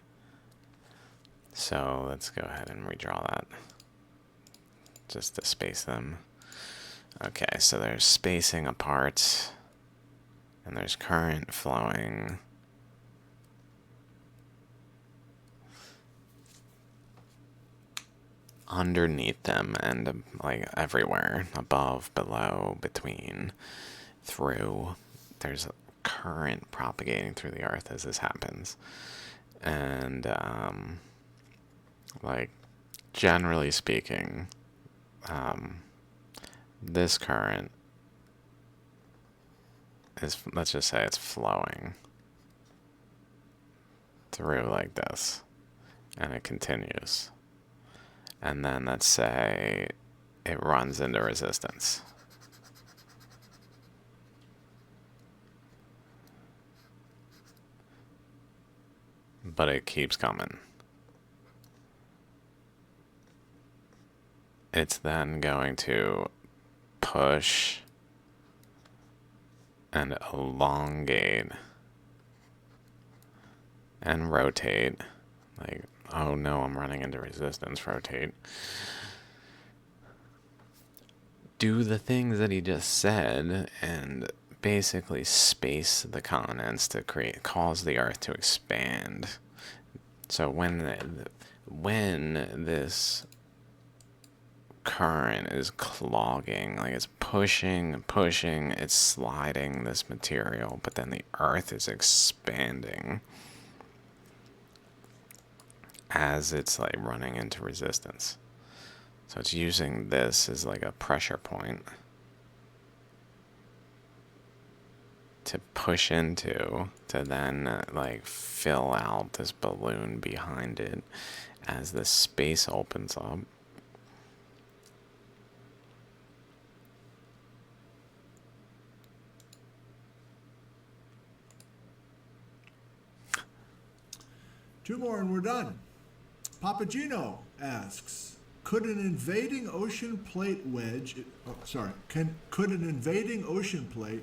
So let's go ahead and redraw that just to space them. Okay, so there's spacing apart and there's current flowing. Underneath them and like everywhere, above, below, between, through. There's current propagating through the earth as this happens. And like generally speaking, this current is, let's just say it's flowing through like this and it continues. And then let's say it runs into resistance. But it keeps coming. It's then going to push and elongate and rotate. Like, oh no, I'm running into resistance, rotate. Do the things that he just said and basically space the continents to cause the earth to expand. So when this current is clogging, like it's pushing, it's sliding this material, but then the earth is expanding as it's like running into resistance. So it's using this as like a pressure point to push into, to then like fill out this balloon behind it as the space opens up. Two more and we're done. Papagino, asks, could an invading ocean plate could an invading ocean plate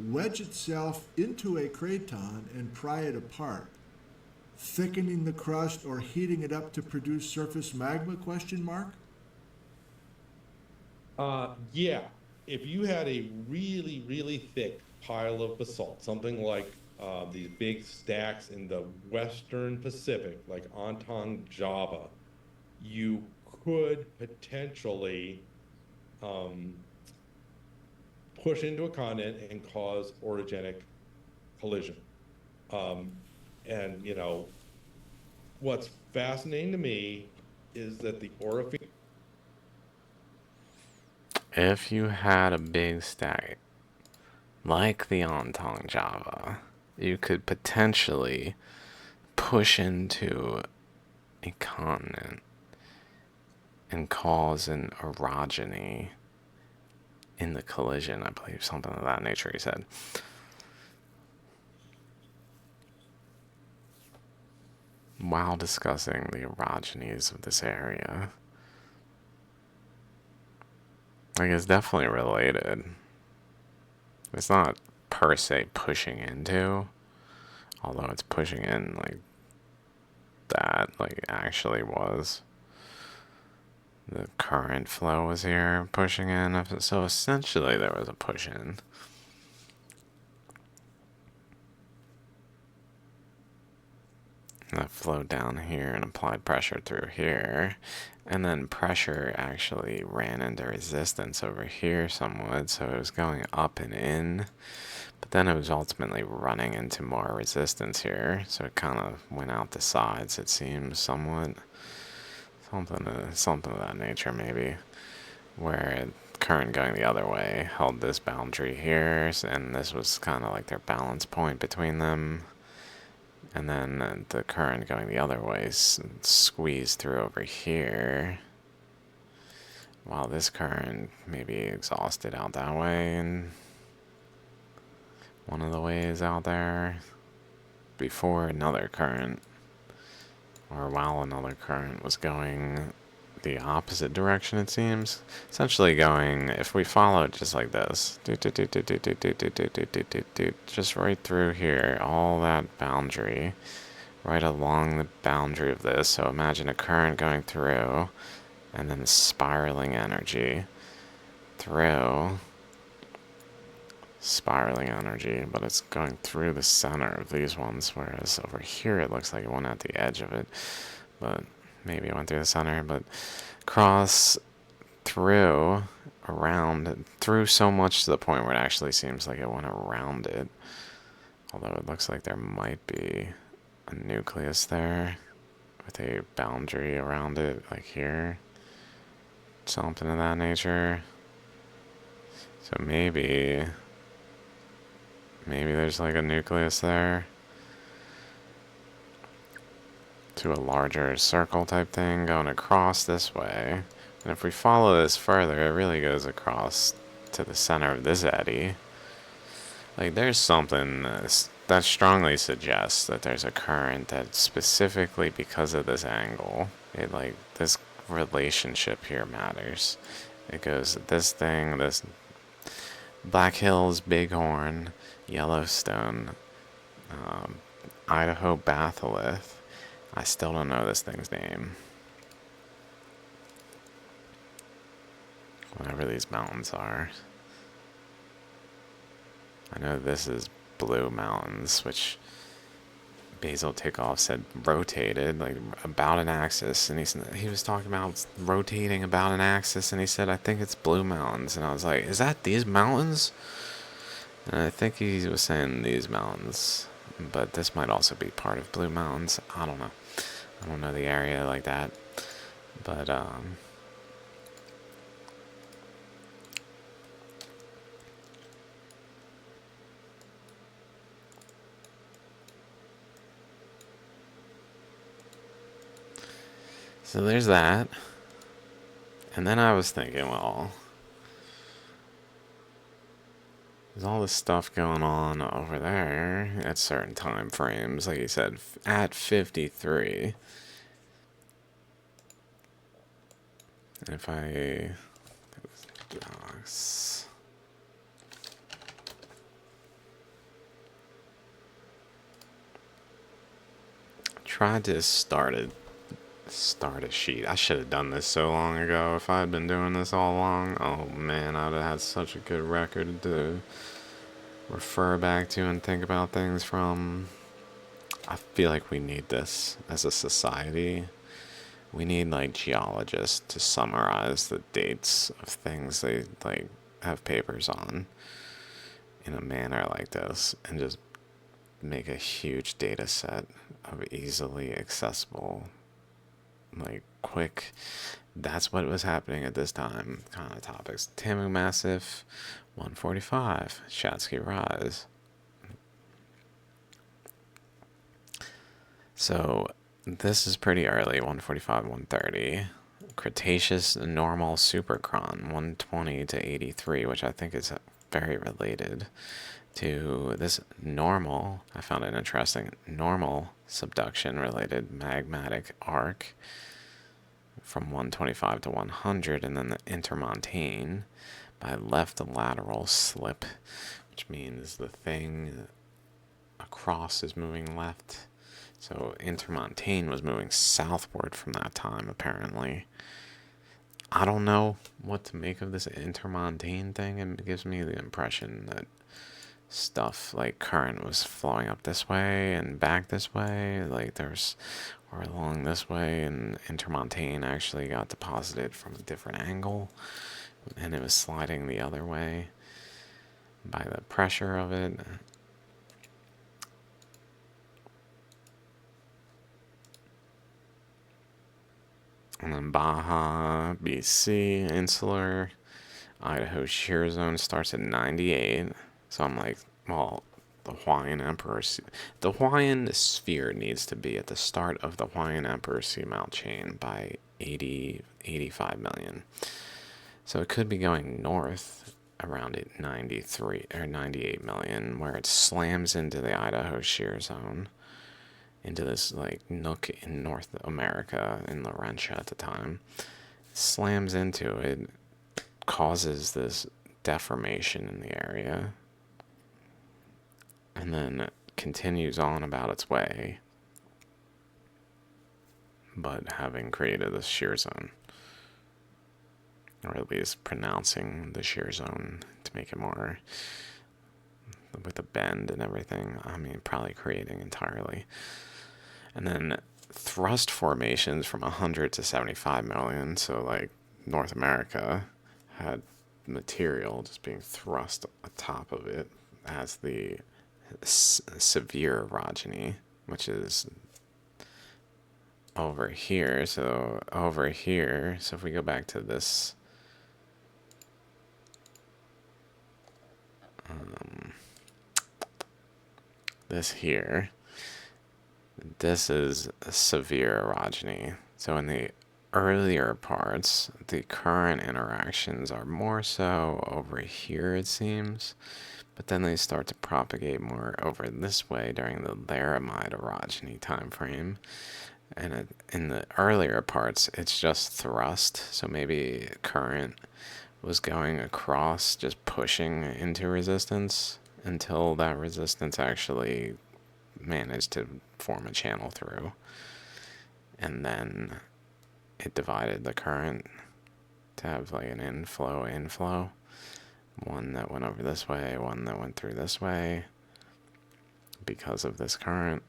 wedge itself into a craton and pry it apart, thickening the crust or heating it up to produce surface magma? Question mark. Yeah, if you had a really, really thick pile of basalt, something like these big stacks in the Western Pacific, like Ontong Java, you could potentially push into a continent and cause orogenic collision. And, you know, what's fascinating to me is that the Orophene. If you had a big stack like the Ontong Java, you could potentially push into a continent and cause an orogeny in the collision, I believe, something of that nature, he said. While discussing the orogenies of this area. Like, it's definitely related. It's not per se pushing into, although it's pushing in like that, like, actually was. The current flow was here pushing in, so essentially there was a push in. That flowed down here and applied pressure through here, and then pressure actually ran into resistance over here somewhat, so it was going up and in, but then it was ultimately running into more resistance here, so it kind of went out the sides, it seems, somewhat. Something of that nature, maybe, where current going the other way held this boundary here, and this was kind of like their balance point between them. And then the current going the other way squeezed through over here, while this current maybe exhausted out that way, and one of the ways out there before another current, or while another current was going the opposite direction, it seems. Essentially going, if we follow it just like this, just right through here, all that boundary, right along the boundary of this. So imagine a current going through, and then spiraling energy through, spiraling energy, but it's going through the center of these ones, whereas over here it looks like it went at the edge of it, but maybe it went through the center, but cross through, around, through so much to the point where it actually seems like it went around it, although it looks like there might be a nucleus there with a boundary around it, like here, something of that nature. So maybe there's like a nucleus there to a larger circle type thing going across this way. And if we follow this further, it really goes across to the center of this eddy. Like, there's something that strongly suggests that there's a current that specifically because of this angle, it, like, this relationship here matters. It goes this thing, this Black Hills, Bighorn, Yellowstone, Idaho batholith. I still don't know this thing's name. Whatever these mountains are. I know this is Blue Mountains, which Basil Tikoff said rotated, like about an axis, and he was talking about rotating about an axis, and he said, I think it's Blue Mountains, and I was like, is that these mountains? And I think he was saying these mountains, but this might also be part of Blue Mountains. I don't know. I don't know the area like that, but so there's that. And then I was thinking, well, there's all this stuff going on over there at certain time frames, like you said, at 53. If I docs, tried to start a sheet. I should have done this so long ago. If I had been doing this all along, oh man, I'd have had such a good record to refer back to and think about things from. I feel like we need this as a society. We need like geologists to summarize the dates of things they like have papers on in a manner like this, and just make a huge data set of easily accessible, like quick. That's what was happening at this time kind of topics. Tamu Massif, 145, Shatsky Rise. So this is pretty early, 145, 130. Cretaceous normal supercron, 120 to 83, which I think is very related to this normal. I found it interesting. Normal subduction related magmatic arc from 125 to 100, and then the intermontane by left lateral slip, which means the thing across is moving left. So intermontane was moving southward from that time, apparently. I don't know what to make of this intermontane thing. It gives me the impression that stuff like current was flowing up this way and back this way, like there's, or along this way, and intermontane actually got deposited from a different angle, and it was sliding the other way by the pressure of it. And then Baja, BC, Insular, Idaho Shear Zone starts at 98. So I'm like, well, the Hawaiian Emperor, the Hawaiian Sphere needs to be at the start of the Hawaiian Emperor Seamount chain by 85 million. So it could be going north around 93 or 98 million, where it slams into the Idaho Shear Zone, into this like nook in North America in Laurentia at the time, slams into it, causes this deformation in the area, and then continues on about its way, but having created this shear zone, or at least pronouncing the shear zone to make it more with the bend and everything. I mean, probably creating entirely. And then thrust formations from 100 to 75 million. So like North America had material just being thrust atop of it as the severe orogeny, which is over here. So over here, so if we go back to this, this here, this is a severe orogeny. So in the earlier parts, the current interactions are more so over here, it seems, but then they start to propagate more over this way during the Laramide orogeny time frame. And in the earlier parts, it's just thrust. So maybe current was going across, just pushing into resistance until that resistance actually managed to form a channel through. And then it divided the current to have like an inflow. One that went over this way, one that went through this way because of this current,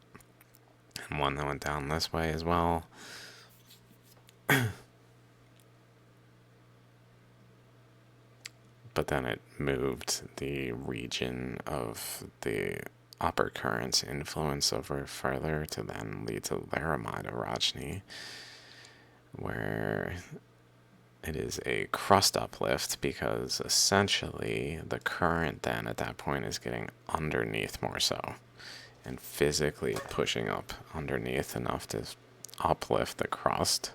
and one that went down this way as well. But then it moved the region of the upper current's influence over further to then lead to Laramide orogeny, where it is a crust uplift because essentially the current then at that point is getting underneath more so and physically pushing up underneath enough to uplift the crust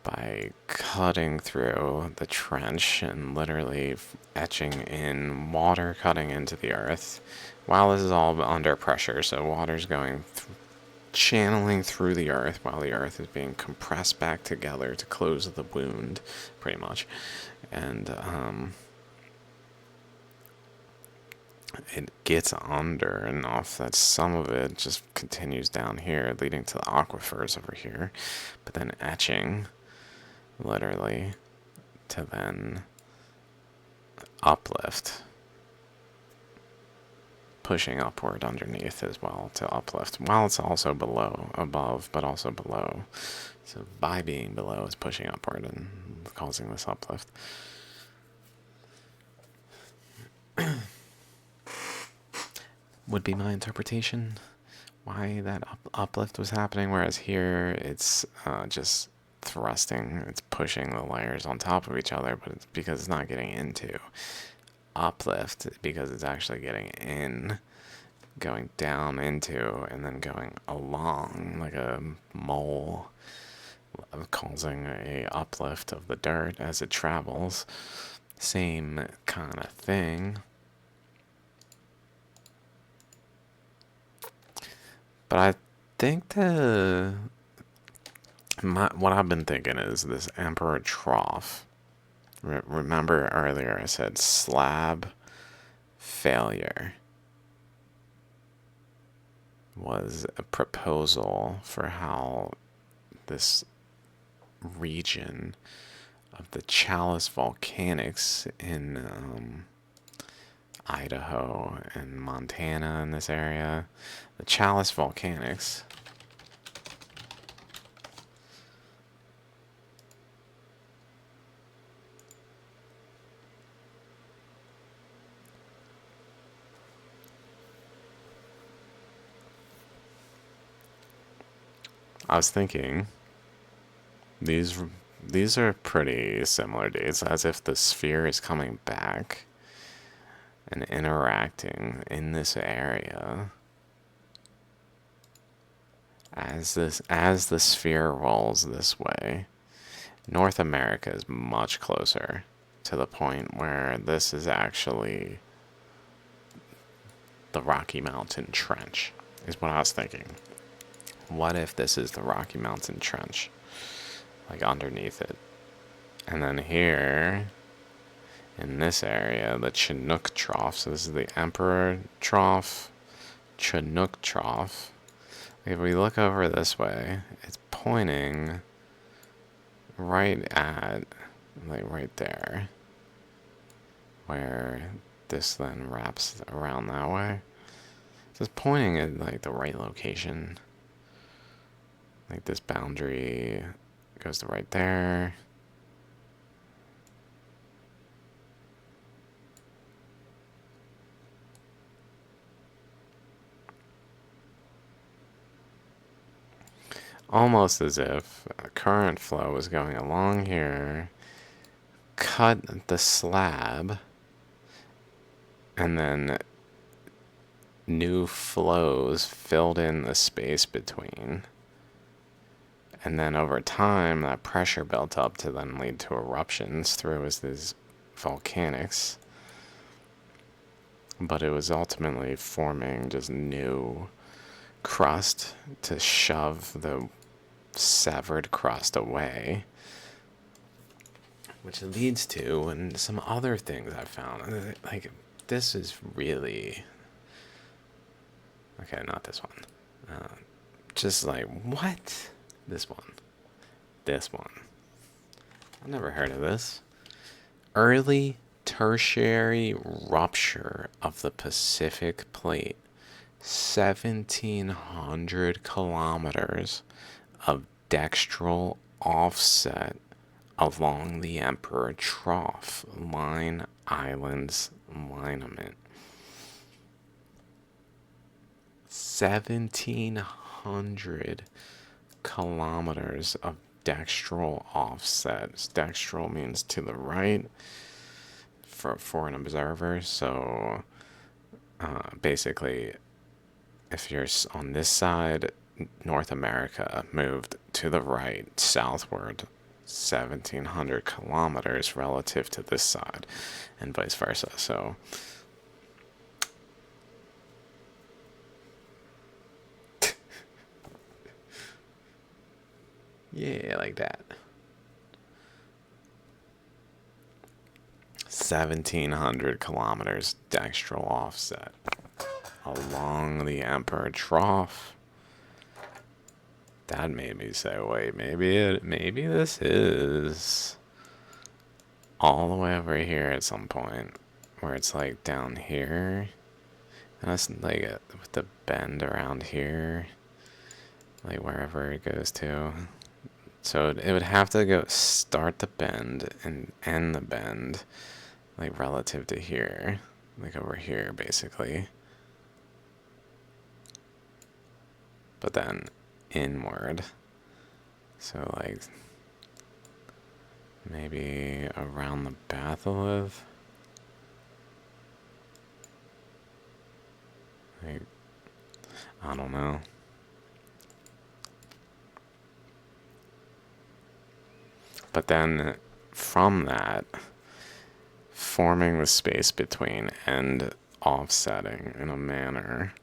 by cutting through the trench and literally etching in water, cutting into the earth while this is all under pressure. So water's going channeling through the earth while the earth is being compressed back together to close the wound, pretty much. And it gets under enough that some of it just continues down here, leading to the aquifers over here, but then etching, literally, to then uplift, pushing upward underneath as well to uplift, while it's also below, above, but also below. So by being below, it's pushing upward and causing this uplift. Would be my interpretation why that uplift was happening, whereas here it's just thrusting, it's pushing the layers on top of each other, but it's because it's not getting into uplift, because it's actually getting in, going down into, and then going along like a mole, causing a uplift of the dirt as it travels. Same kind of thing. But I think what I've been thinking is this Emperor Trough. Remember earlier I said slab failure was a proposal for how this region of the Challis Volcanics in Idaho and Montana, in this area, the Challis Volcanics, I was thinking these are pretty similar dates, as if the sphere is coming back and interacting in this area as the sphere rolls this way. North America is much closer to the point where this is actually the Rocky Mountain Trench, is what I was thinking. What if this is the Rocky Mountain Trench, like underneath it? And then here, in this area, the Chinook Trough, so this is the Emperor Trough, Chinook Trough. If we look over this way, it's pointing right at, like right there, where this then wraps around that way. So it's pointing at like the right location. Like this boundary goes to right there. Almost as if a current flow was going along here, cut the slab, and then new flows filled in the space between. And then over time, that pressure built up to then lead to eruptions through as these volcanics. But it was ultimately forming just new crust to shove the severed crust away. Which leads to, and some other things I found, like, this is really... Okay, not this one. Just like, what? This one. I've never heard of this. Early tertiary rupture of the Pacific Plate. 1,700 kilometers of dextral offset along the Emperor Trough Line Islands lineament. 1,700 kilometers of dextral offsets. Dextral means to the right for an observer. So basically, if you're on this side, North America moved to the right, southward, 1,700 kilometers relative to this side, and vice versa. So Yeah, like that. 1,700 kilometers dextral offset along the Emperor Trough. That made me say, wait, maybe this is all the way over here at some point, where it's like down here, and that's like with the bend around here, like wherever it goes to. So it would have to go start the bend and end the bend, like relative to here, like over here, basically. But then inward. So like maybe around the batholith. Like, I don't know. But then from that, forming the space between and offsetting in a manner,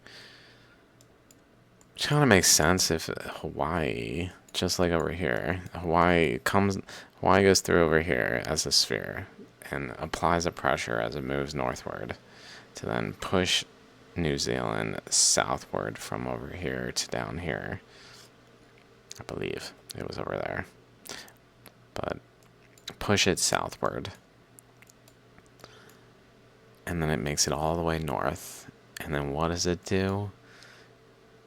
which kind of makes sense if Hawaii, just like over here, Hawaii goes through over here as a sphere and applies a pressure as it moves northward to then push New Zealand southward from over here to down here. I believe it was over there. But push it southward. And then it makes it all the way north. And then what does it do?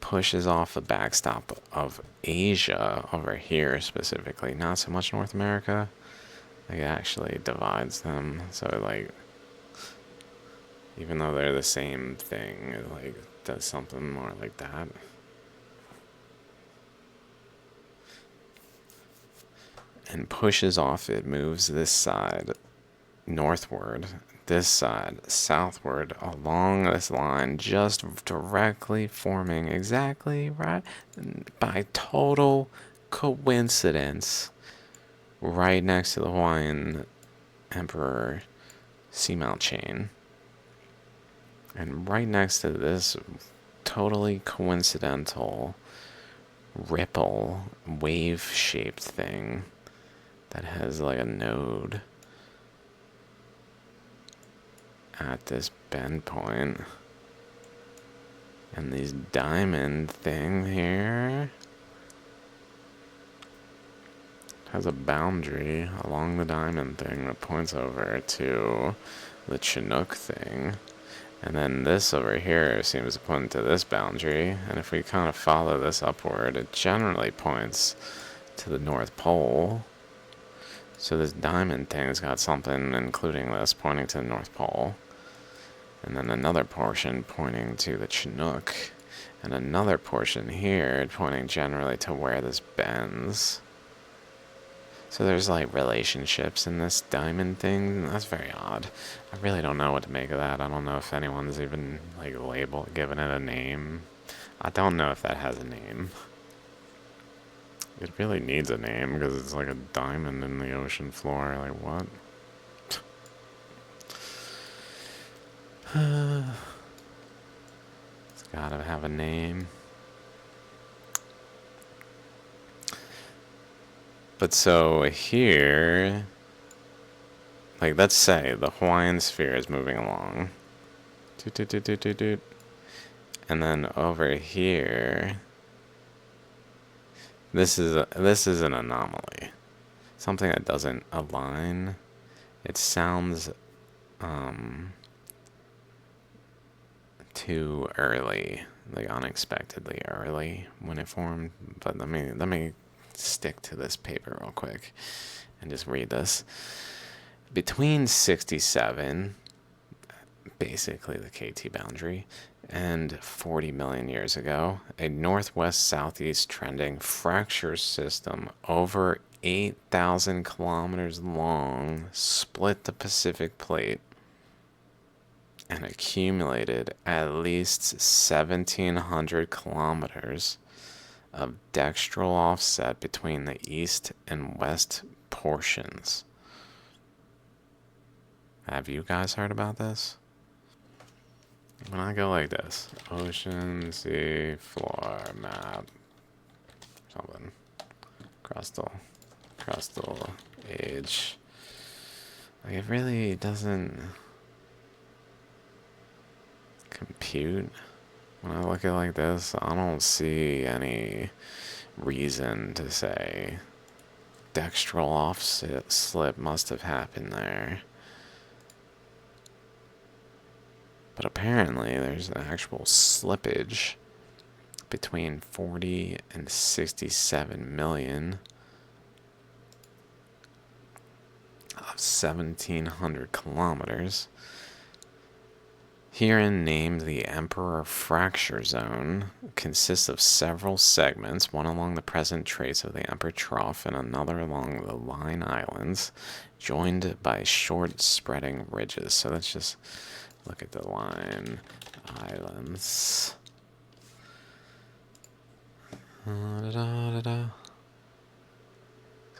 Pushes off the backstop of Asia over here specifically. Not so much North America. Like, it actually divides them. So, like, even though they're the same thing, it, like, does something more like that. And pushes off, it moves this side northward, this side southward along this line, just directly forming exactly right by total coincidence right next to the Hawaiian Emperor Seamount chain. And right next to this totally coincidental ripple wave shaped thing that has like a node at this bend point, and these diamond thing here has a boundary along the diamond thing that points over to the Chinook thing, and then this over here seems to point to this boundary, and if we kind of follow this upward, it generally points to the North Pole. So this diamond thing's got something, including this, pointing to the North Pole. And then another portion pointing to the Chinook. And another portion here pointing generally to where this bends. So there's like relationships in this diamond thing. That's very odd. I really don't know what to make of that. I don't know if anyone's even like given it a name. I don't know if that has a name. It really needs a name because it's like a diamond in the ocean floor. Like, what? It's gotta have a name. But so here, like, let's say the Hawaiian sphere is moving along. Doot, doot, doot, doot, doot, doot. And then over here, this is an anomaly. Something that doesn't align. It sounds too early, like unexpectedly early when it formed. But let me stick to this paper real quick and just read this. Between 67, basically the KT boundary, and 40 million years ago, a northwest-southeast trending fracture system over 8,000 kilometers long split the Pacific plate and accumulated at least 1,700 kilometers of dextral offset between the east and west portions. Have you guys heard about this? When I go like this, ocean, sea, floor, map, something, Crustal age. Like, it really doesn't compute. When I look at it like this, I don't see any reason to say dextral offset slip must have happened there. But apparently there's an actual slippage between 40 and 67 million of 1,700 kilometers. Herein named the Emperor Fracture Zone consists of several segments, one along the present trace of the Emperor Trough and another along the Line Islands, joined by short spreading ridges. So let's just look at the Line Islands. So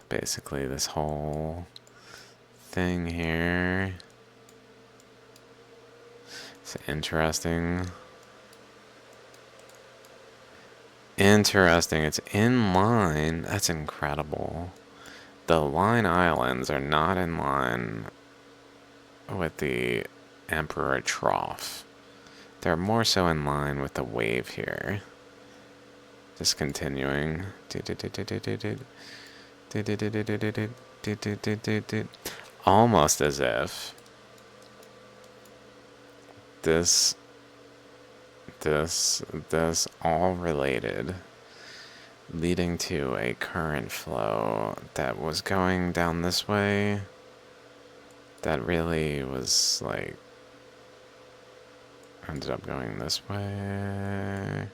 basically this whole thing here. It's interesting. Interesting. It's in line. That's incredible. The Line Islands are not in line with the Emperor Trough. They're more so in line with the wave here. Just continuing. Almost as if this all related, leading to a current flow that was going down this way, that really was like ended up going this way.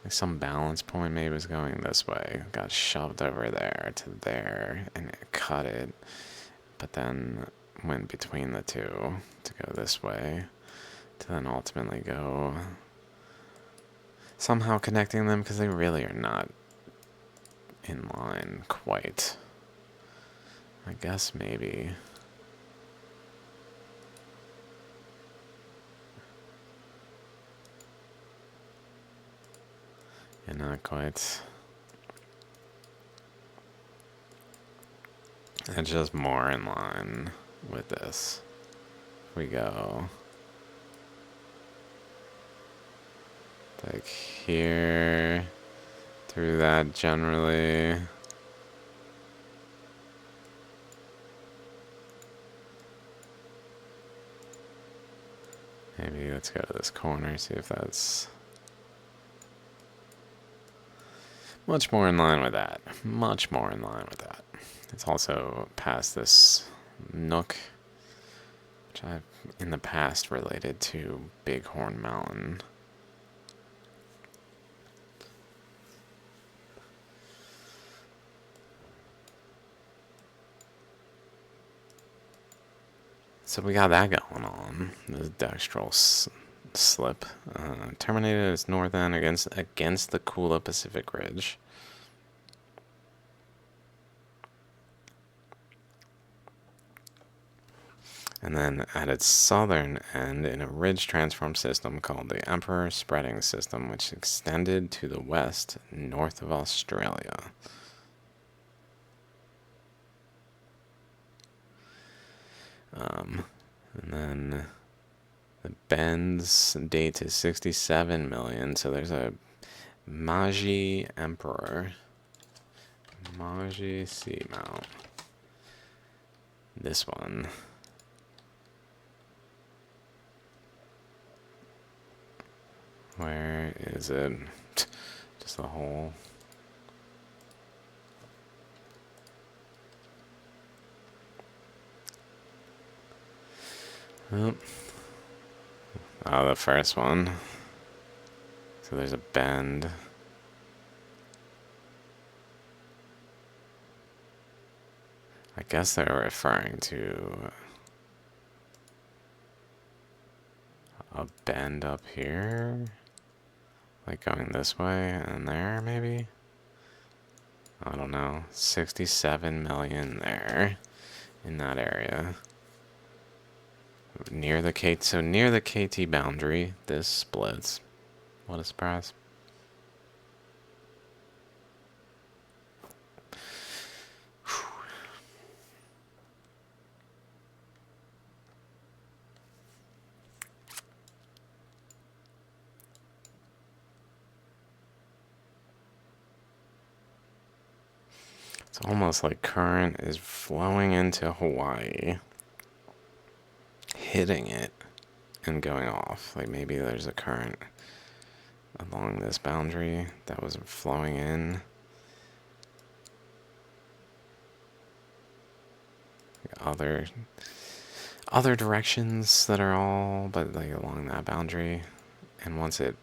Like some balance point maybe was going this way, got shoved over there to there, and it cut it, but then went between the two to go this way, to then ultimately go somehow connecting them, because they really are not in line quite. I guess maybe. Yeah, not quite. It's just more in line with this. We go like here, through that generally. Maybe let's go to this corner, see if that's much more in line with that. Much more in line with that. It's also past this nook, which I've in the past related to Bighorn Mountain. So we got that going on. This dextral slip terminated its north end against the Kula Pacific Ridge. And then at its southern end in a ridge transform system called the Emperor Spreading System, which extended to the west north of Australia. And then the bends date to 67 million. So there's a Meiji Emperor. Meiji Seamount. This one. Where is it? Just the whole. Oh, the first one. So there's a bend. I guess they're referring to a bend up here. Like going this way and there, maybe? I don't know. 67 million there in that area. near the KT boundary, this splits. What a surprise. It's almost like current is flowing into Hawaii, hitting it, and going off. Like maybe there's a current along this boundary that was flowing in. Other directions that are all, but like along that boundary. And once it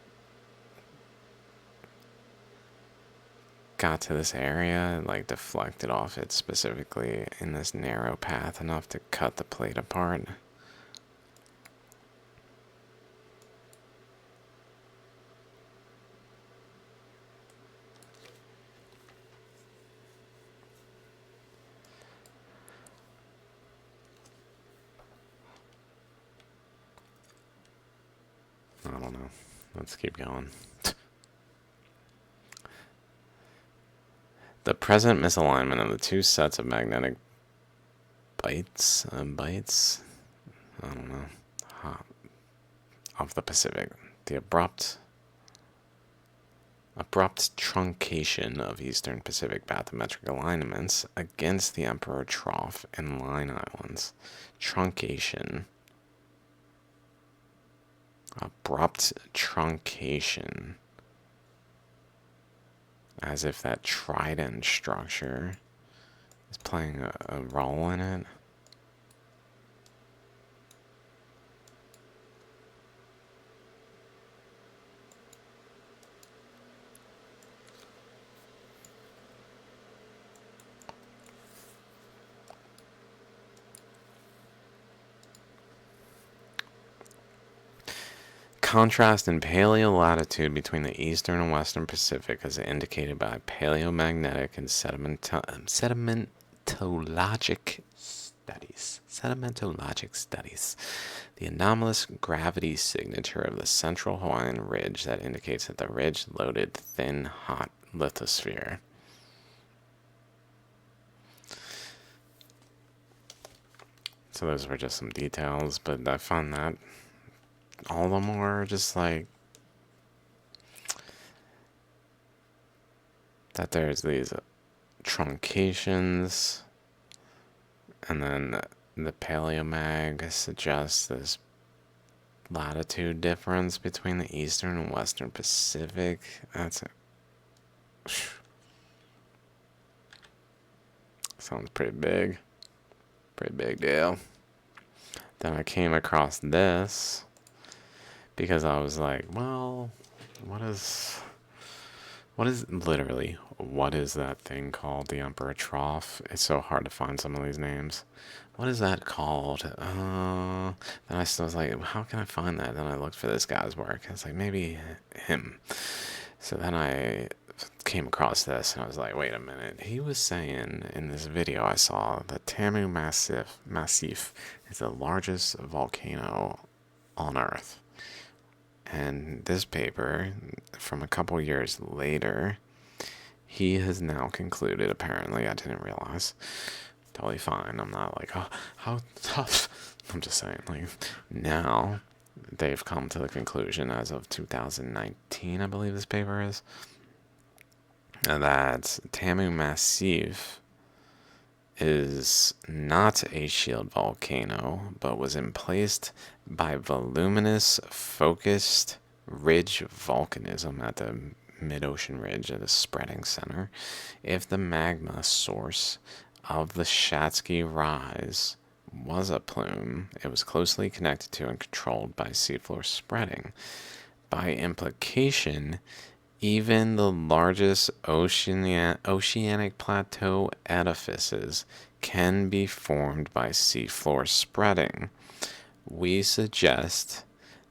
got to this area, it like deflected off it specifically in this narrow path enough to cut the plate apart. I don't know. Let's keep going. The present misalignment of the two sets of magnetic bites, I don't know, of the Pacific. The abrupt truncation of Eastern Pacific bathymetric alignments against the Emperor Trough and Line Islands. Truncation. Abrupt truncation. As if that trident structure is playing a role in it. Contrast in paleolatitude between the eastern and western Pacific is indicated by paleomagnetic and sedimentologic studies. The anomalous gravity signature of the central Hawaiian ridge that indicates that the ridge loaded thin, hot lithosphere. So those were just some details, but I found that all the more just like that there's these truncations, and then the paleomag suggests this latitude difference between the eastern and western Pacific. Sounds pretty big deal. Then I came across this because I was like, well, what is that thing called? The Emperor Trough? It's so hard to find some of these names. What is that called? Then I was like, how can I find that? Then I looked for this guy's work. I was like, maybe him. So then I came across this and I was like, wait a minute. He was saying in this video I saw that Tamu Massif is the largest volcano on Earth. And this paper, from a couple years later, he has now concluded, apparently, I didn't realize, totally fine, I'm not like, oh, how tough, I'm just saying, like, now, they've come to the conclusion as of 2019, I believe this paper is, that Tamu Massif is not a shield volcano, but was emplaced by voluminous, focused ridge volcanism at the mid-ocean ridge at the spreading center. If the magma source of the Shatsky rise was a plume, it was closely connected to and controlled by seafloor spreading. By implication, even the largest oceanic plateau edifices can be formed by seafloor spreading. We suggest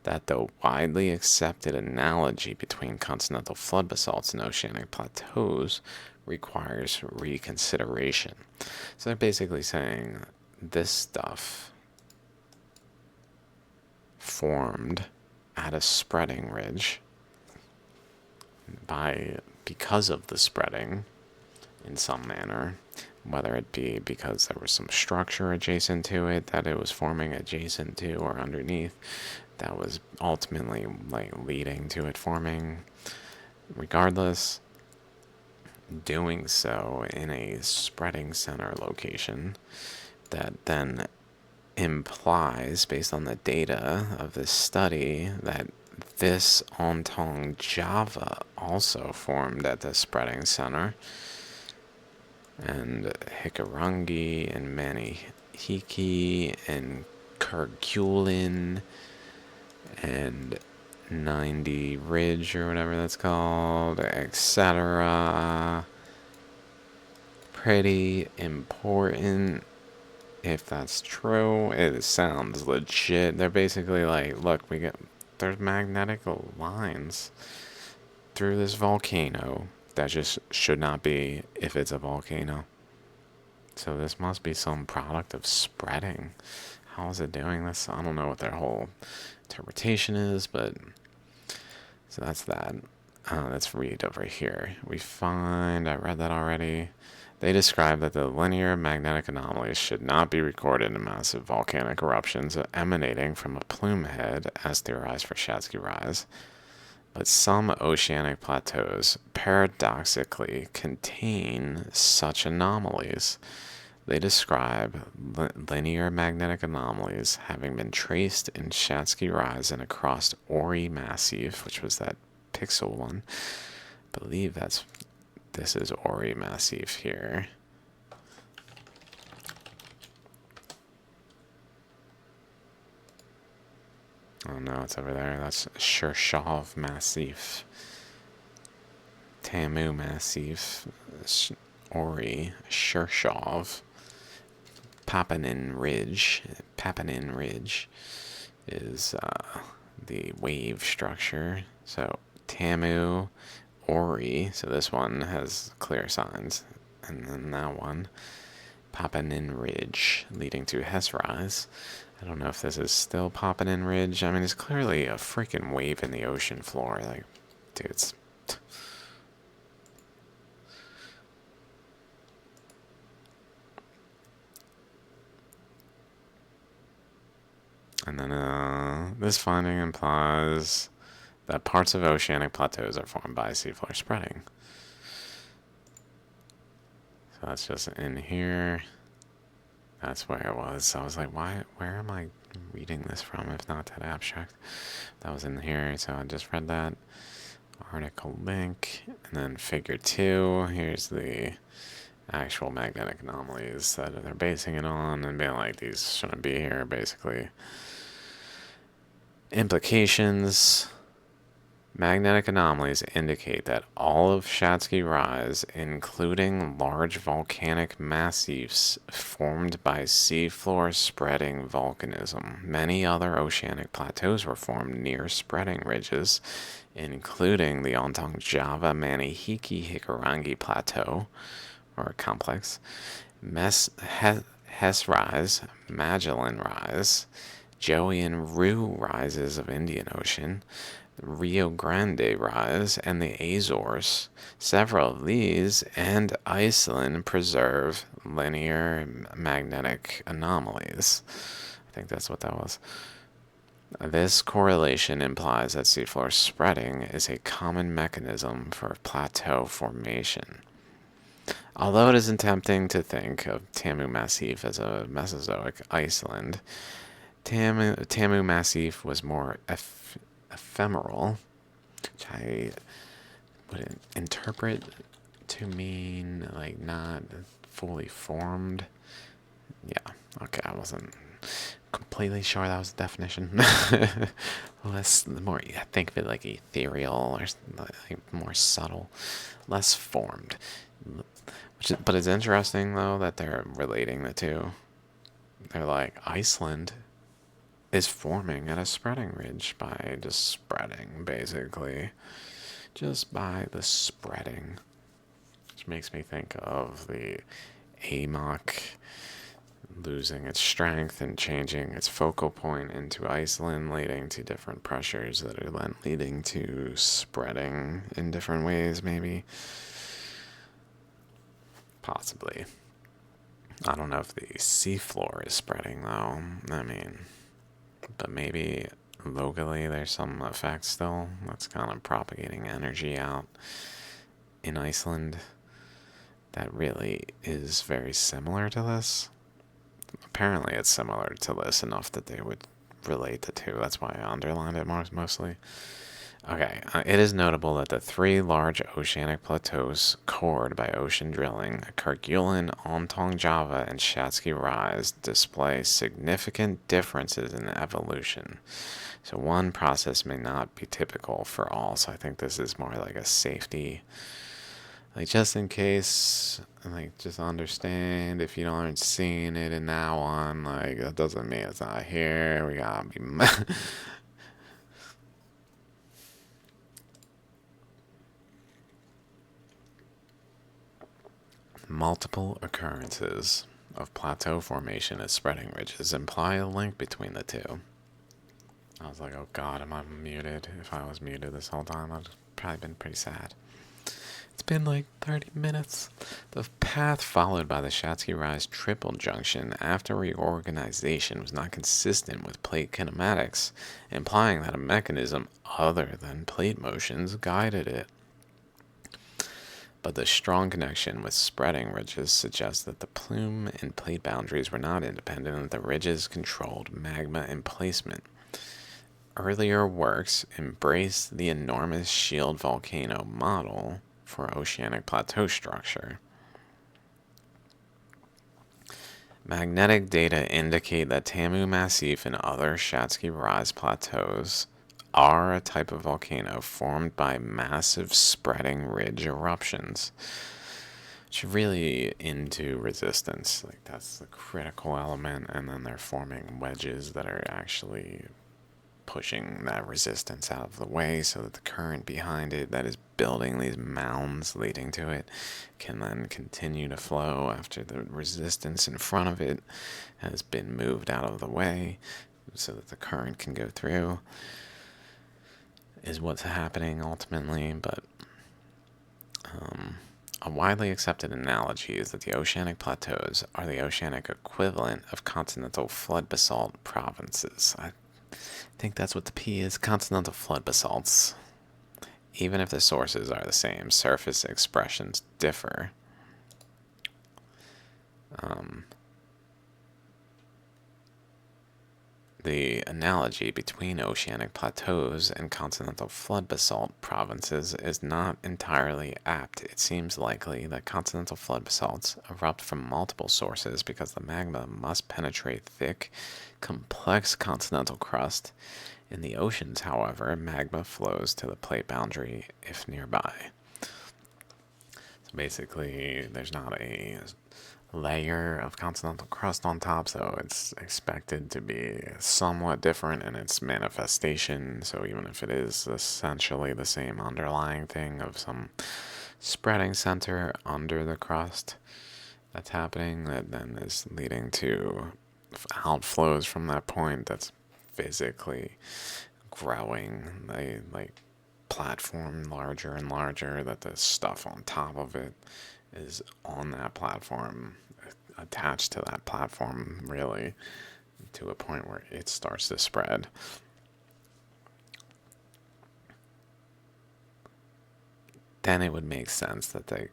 that the widely accepted analogy between continental flood basalts and oceanic plateaus requires reconsideration. So they're basically saying this stuff formed at a spreading ridge because of the spreading in some manner, whether it be because there was some structure adjacent to it that it was forming adjacent to or underneath that was ultimately like leading to it forming. Regardless, doing so in a spreading center location that then implies, based on the data of this study, that this Ontong Java also formed at the spreading center, and Hikurangi and Manihiki and Kerguelen and 90 Ridge or whatever that's called, etc. Pretty important. If that's true, it sounds legit. They're basically like, look, there's magnetic lines through this volcano that just should not be if it's a volcano. So this must be some product of spreading. How is it doing this? I don't know what their whole interpretation is, but so that's that. Let's read over here. I read that already. They describe that the linear magnetic anomalies should not be recorded in massive volcanic eruptions emanating from a plume head as theorized for Shatsky Rise. But some oceanic plateaus paradoxically contain such anomalies. They describe linear magnetic anomalies having been traced in Shatsky Rise and across Ori Massif, which was that pixel one. I believe this is Ori Massif here. Oh no, it's over there. That's Shirshov Massif. Tamu Massif. Ori. Shirshov. Papanin Ridge. Papanin Ridge is the wave structure. So Tamu, Ori. So this one has clear signs. And then that one. Papanin Ridge leading to Hess Rise. I don't know if this is still Papanin Ridge. I mean, it's clearly a freaking wave in the ocean floor. Like, dude, it's... And then this finding implies that parts of oceanic plateaus are formed by seafloor spreading. So that's just in here. That's where it was. So I was like, where am I reading this from if not that abstract? That was in here, so I just read that. Article link. And then figure 2. Here's the actual magnetic anomalies that they're basing it on and being like, these shouldn't be here, basically. Implications. Magnetic anomalies indicate that all of Shatsky Rise, including large volcanic massifs formed by seafloor spreading volcanism. Many other oceanic plateaus were formed near spreading ridges, including the Ontong Java Manihiki Hikurangi Plateau, or complex, Hess Rise, Magellan Rise, Joey and Rue rises of Indian Ocean, Rio Grande Rise, and the Azores. Several of these and Iceland preserve linear magnetic anomalies. I think that's what that was. This correlation implies that seafloor spreading is a common mechanism for plateau formation. Although it isn't tempting to think of Tamu Massif as a Mesozoic Iceland, Tamu Massif was more ephemeral, which I would interpret to mean like not fully formed. Yeah, okay, I wasn't completely sure that was the definition. More, I think of it like ethereal or like more subtle, less formed. But it's interesting though that they're relating the two. They're like, Iceland is forming at a spreading ridge by just spreading, basically. Just by the spreading. Which makes me think of the AMOC losing its strength and changing its focal point into Iceland, leading to different pressures that are then leading to spreading in different ways, maybe. Possibly. I don't know if the seafloor is spreading, though. I mean, but maybe locally there's some effect still that's kind of propagating energy out in Iceland that really is very similar to this. Apparently it's similar to this enough that they would relate the two. That's why I underlined it mostly. Okay, it is notable that the three large oceanic plateaus cored by ocean drilling, Kerguelen, Ontong Java, and Shatsky Rise, display significant differences in evolution. So one process may not be typical for all, so I think this is more like a safety, like just in case, like just understand if you aren't seeing it in that one, like that doesn't mean it's not here. We gotta be multiple occurrences of plateau formation at spreading ridges imply a link between the two. I was like, oh god, am I muted? If I was muted this whole time, I'd probably been pretty sad. It's been like 30 minutes. The path followed by the Shatsky Rise triple junction after reorganization was not consistent with plate kinematics, implying that a mechanism other than plate motions guided it. But the strong connection with spreading ridges suggests that the plume and plate boundaries were not independent, and the ridges controlled magma emplacement. Earlier works embraced the enormous shield volcano model for oceanic plateau structure. Magnetic data indicate that Tamu Massif and other Shatsky Rise plateaus are a type of volcano formed by massive spreading ridge eruptions. Which are really into resistance. Like that's the critical element, and then they're forming wedges that are actually pushing that resistance out of the way so that the current behind it that is building these mounds leading to it can then continue to flow after the resistance in front of it has been moved out of the way so that the current can go through, is what's happening ultimately. But a widely accepted analogy is that the oceanic plateaus are the oceanic equivalent of continental flood basalt provinces. I think that's what the P is, continental flood basalts. Even if the sources are the same, surface expressions differ. The analogy between oceanic plateaus and continental flood basalt provinces is not entirely apt. It seems likely that continental flood basalts erupt from multiple sources because the magma must penetrate thick, complex continental crust. In the oceans, however, magma flows to the plate boundary if nearby. So basically, there's not a layer of continental crust on top, so it's expected to be somewhat different in its manifestation. So even if it is essentially the same underlying thing of some spreading center under the crust that's happening, that then is leading to outflows from that point that's physically growing the platform larger and larger, that the stuff on top of it is on that platform, attached to that platform, really, to a point where it starts to spread. Then it would make sense that there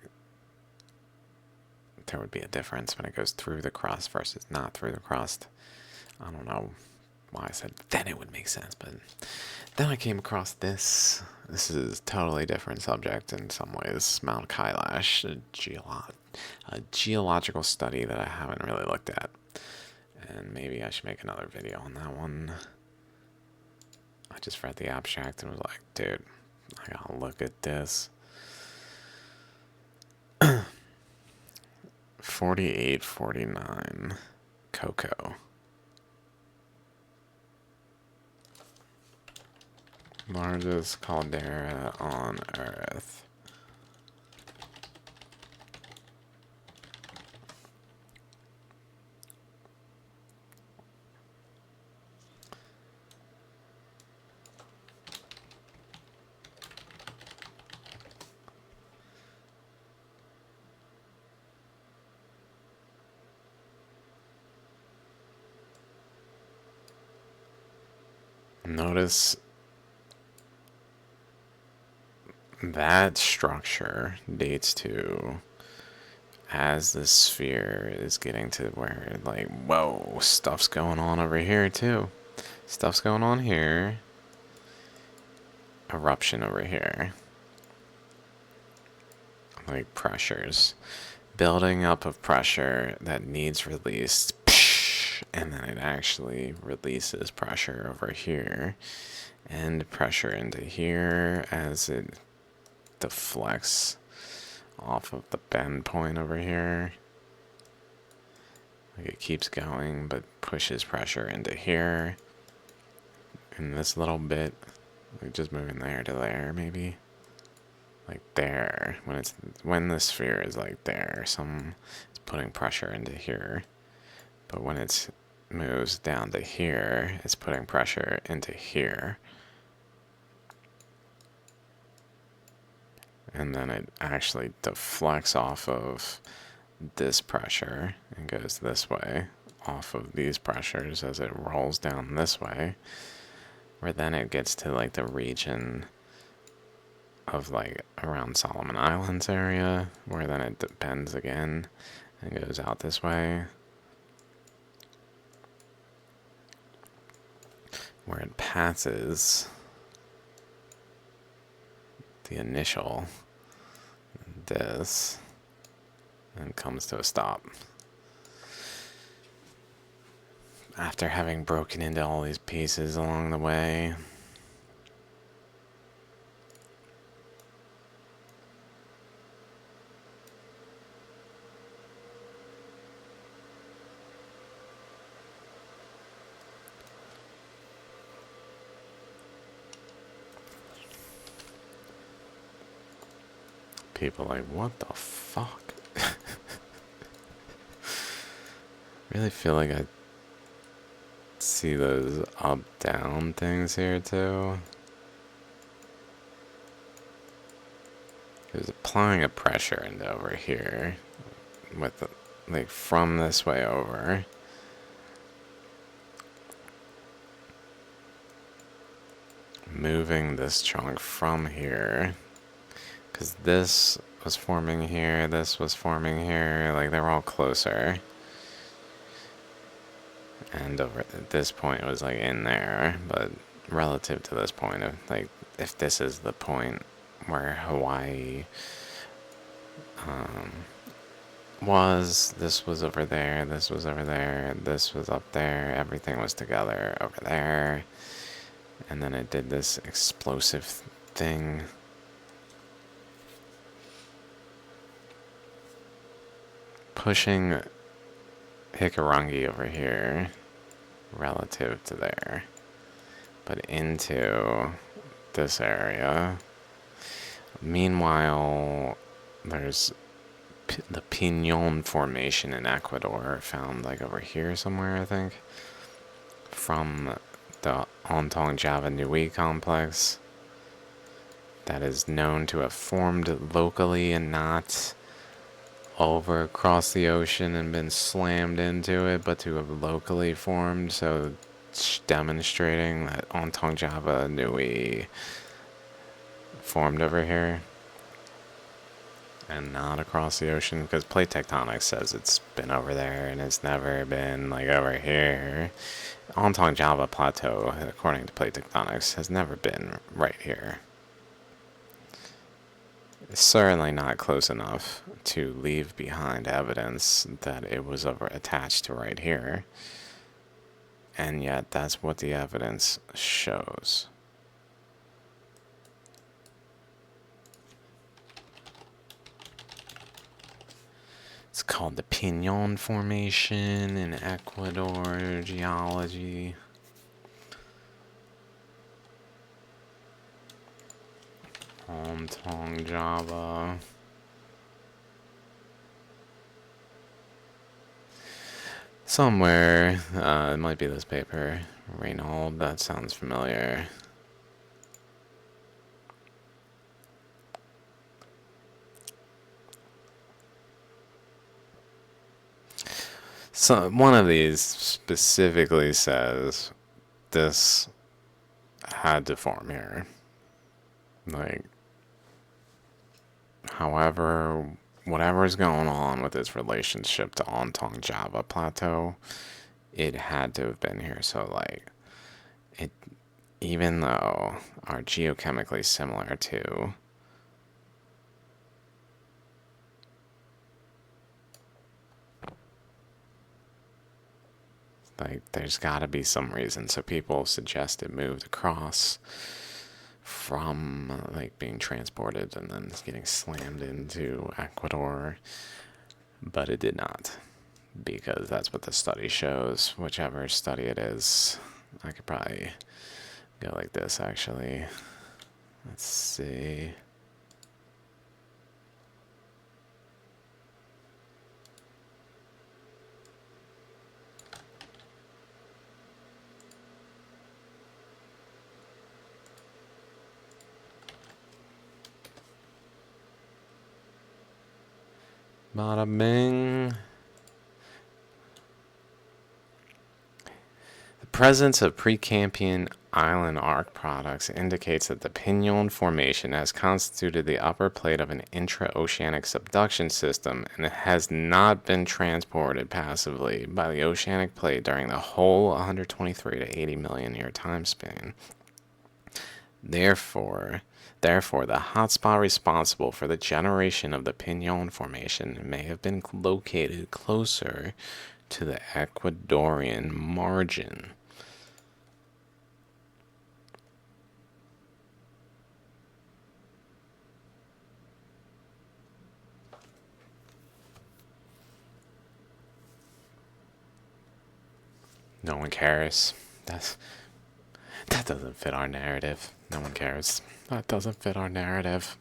would be a difference when it goes through the crust versus not through the crust. I don't know why I said then it would make sense, but then I came across this. This is a totally different subject in some ways. Mount Kailash, a geological study that I haven't really looked at. And maybe I should make another video on that one. I just read the abstract and was like, dude, I gotta look at this. 4849 Cocoa. Largest caldera on Earth. Notice that structure dates to as the sphere is getting to where, like, whoa, stuff's going on over here too. Stuff's going on here. Eruption over here. Like pressures. Building up of pressure that needs released. And then it actually releases pressure over here. And pressure into here as it deflects off of the bend point over here. Like it keeps going, but pushes pressure into here. And this little bit, like just moving there to there, maybe. Like there, when the sphere is like there, it's putting pressure into here. But when it moves down to here, it's putting pressure into here. And then it actually deflects off of this pressure and goes this way off of these pressures as it rolls down this way, where then it gets to like the region of like around Solomon Islands area, where then it bends again and goes out this way, where it passes the initial this and comes to a stop. After having broken into all these pieces along the way, people like, what the fuck? Really feel like I see those up down things here too. There's applying a pressure into over here with the, like from this way over. Moving this chunk from here, because this was forming here, this was forming here, like they were all closer. And over at this point it was like in there, but relative to this point of like, if this is the point where Hawaii was, this was over there, this was over there, this was up there, everything was together over there, and then it did this explosive thing. Pushing Hikurangi over here relative to there, but into this area. Meanwhile, there's the Pinon Formation in Ecuador, found like over here somewhere, I think, from the Ontong Java Nui complex, that is known to have formed locally and not over across the ocean and been slammed into it, but to have locally formed, so demonstrating that Ontong Java Nui formed over here and not across the ocean, because plate tectonics says it's been over there and it's never been like over here. Ontong Java Plateau, according to plate tectonics, has never been right here. It's certainly not close enough to leave behind evidence that it was attached to right here. And yet that's what the evidence shows. It's called the Pinon Formation in Ecuador geology. Ontong Java. Somewhere, it might be this paper. Reynold, that sounds familiar. So one of these specifically says this had to form here. Like, however, whatever's going on with its relationship to Ontong Java Plateau, it had to have been here. So, like, it, even though are geochemically similar to, like, there's got to be some reason. So people suggest it moved across from like being transported and then getting slammed into Ecuador, but it did not, because that's what the study shows. Whichever study it is, I could probably go like this actually. Let's see. Bada bing. The presence of Precambrian island arc products indicates that the Piñon Formation has constituted the upper plate of an intraoceanic subduction system, and it has not been transported passively by the oceanic plate during the whole 123 to 80 million year time span. Therefore, the hotspot responsible for the generation of the Piñon Formation may have been located closer to the Ecuadorian margin. No one cares. That doesn't fit our narrative. No one cares. That doesn't fit our narrative.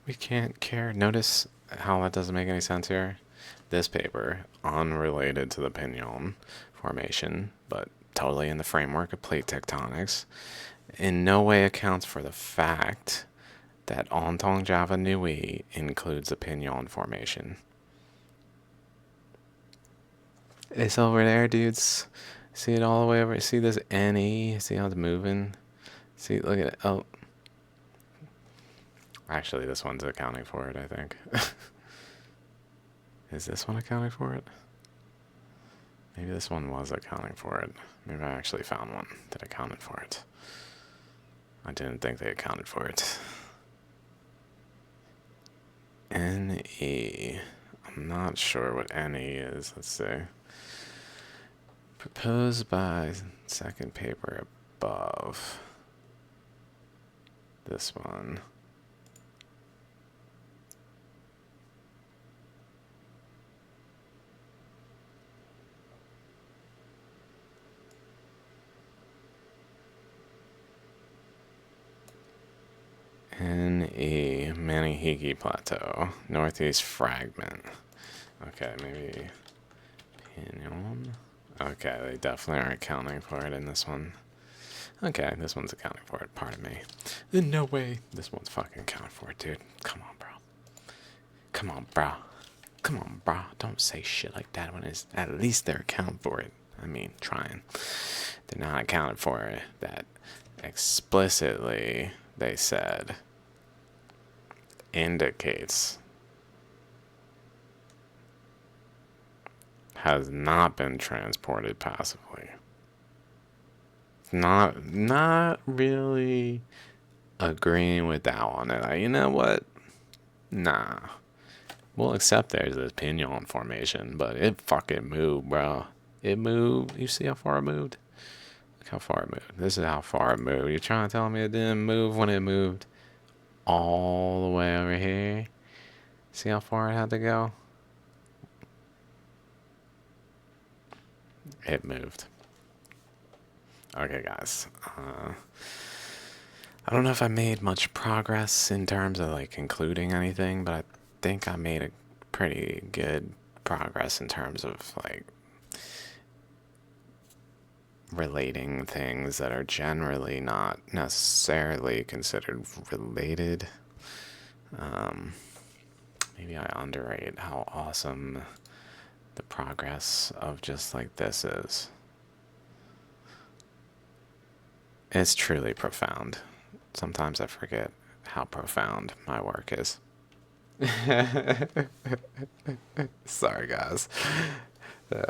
We can't care. Notice how that doesn't make any sense here. This paper, unrelated to the Piñon Formation, but totally in the framework of plate tectonics, in no way accounts for the fact that Ontong Java Nui includes the Piñon Formation. It's over there, dudes. See it all the way over. See this NE? See how it's moving? See, look at it. Oh. Actually, this one's accounting for it, I think. Is this one accounting for it? Maybe this one was accounting for it. Maybe I actually found one that accounted for it. I didn't think they accounted for it. NE. I'm not sure what NE is. Let's see. Proposed by second paper above. This one. NE Manihiki Plateau, Northeast Fragment. Okay, maybe Piñon. Okay, they definitely aren't accounting for it in this one. Okay, this one's accounting for it, pardon me. Then no way this one's fucking accounting for it, dude. Come on, bro. Come on, bro. Come on, bro. Don't say shit like that when it's at least they're accounting for it. I mean, trying. They're not accounting for it. That explicitly, they said, indicates has not been transported passively. Not really agreeing with that one. Like, you know what? Nah. We'll accept there's this Piñon Formation, but it fucking moved, bro. It moved. You see how far it moved? Look how far it moved. This is how far it moved. You're trying to tell me it didn't move when it moved all the way over here? See how far it had to go? It moved. Okay, guys. I don't know if I made much progress in terms of like including anything, but I think I made a pretty good progress in terms of like relating things that are generally not necessarily considered related. Maybe I underrate how awesome the progress of just like this is. It's truly profound. Sometimes I forget how profound my work is. Sorry, guys. This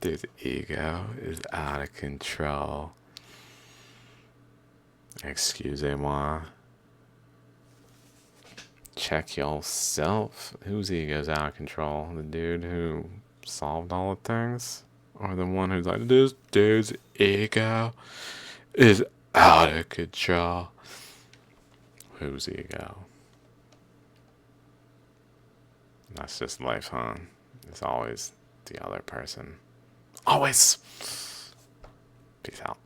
dude's ego is out of control. Excusez-moi. Check yourself. Whose ego's out of control? The dude who solved all the things? Or the one who's like, this dude's ego is out of control? Whose ego? That's just life, huh? It's always the other person. Always. Peace out.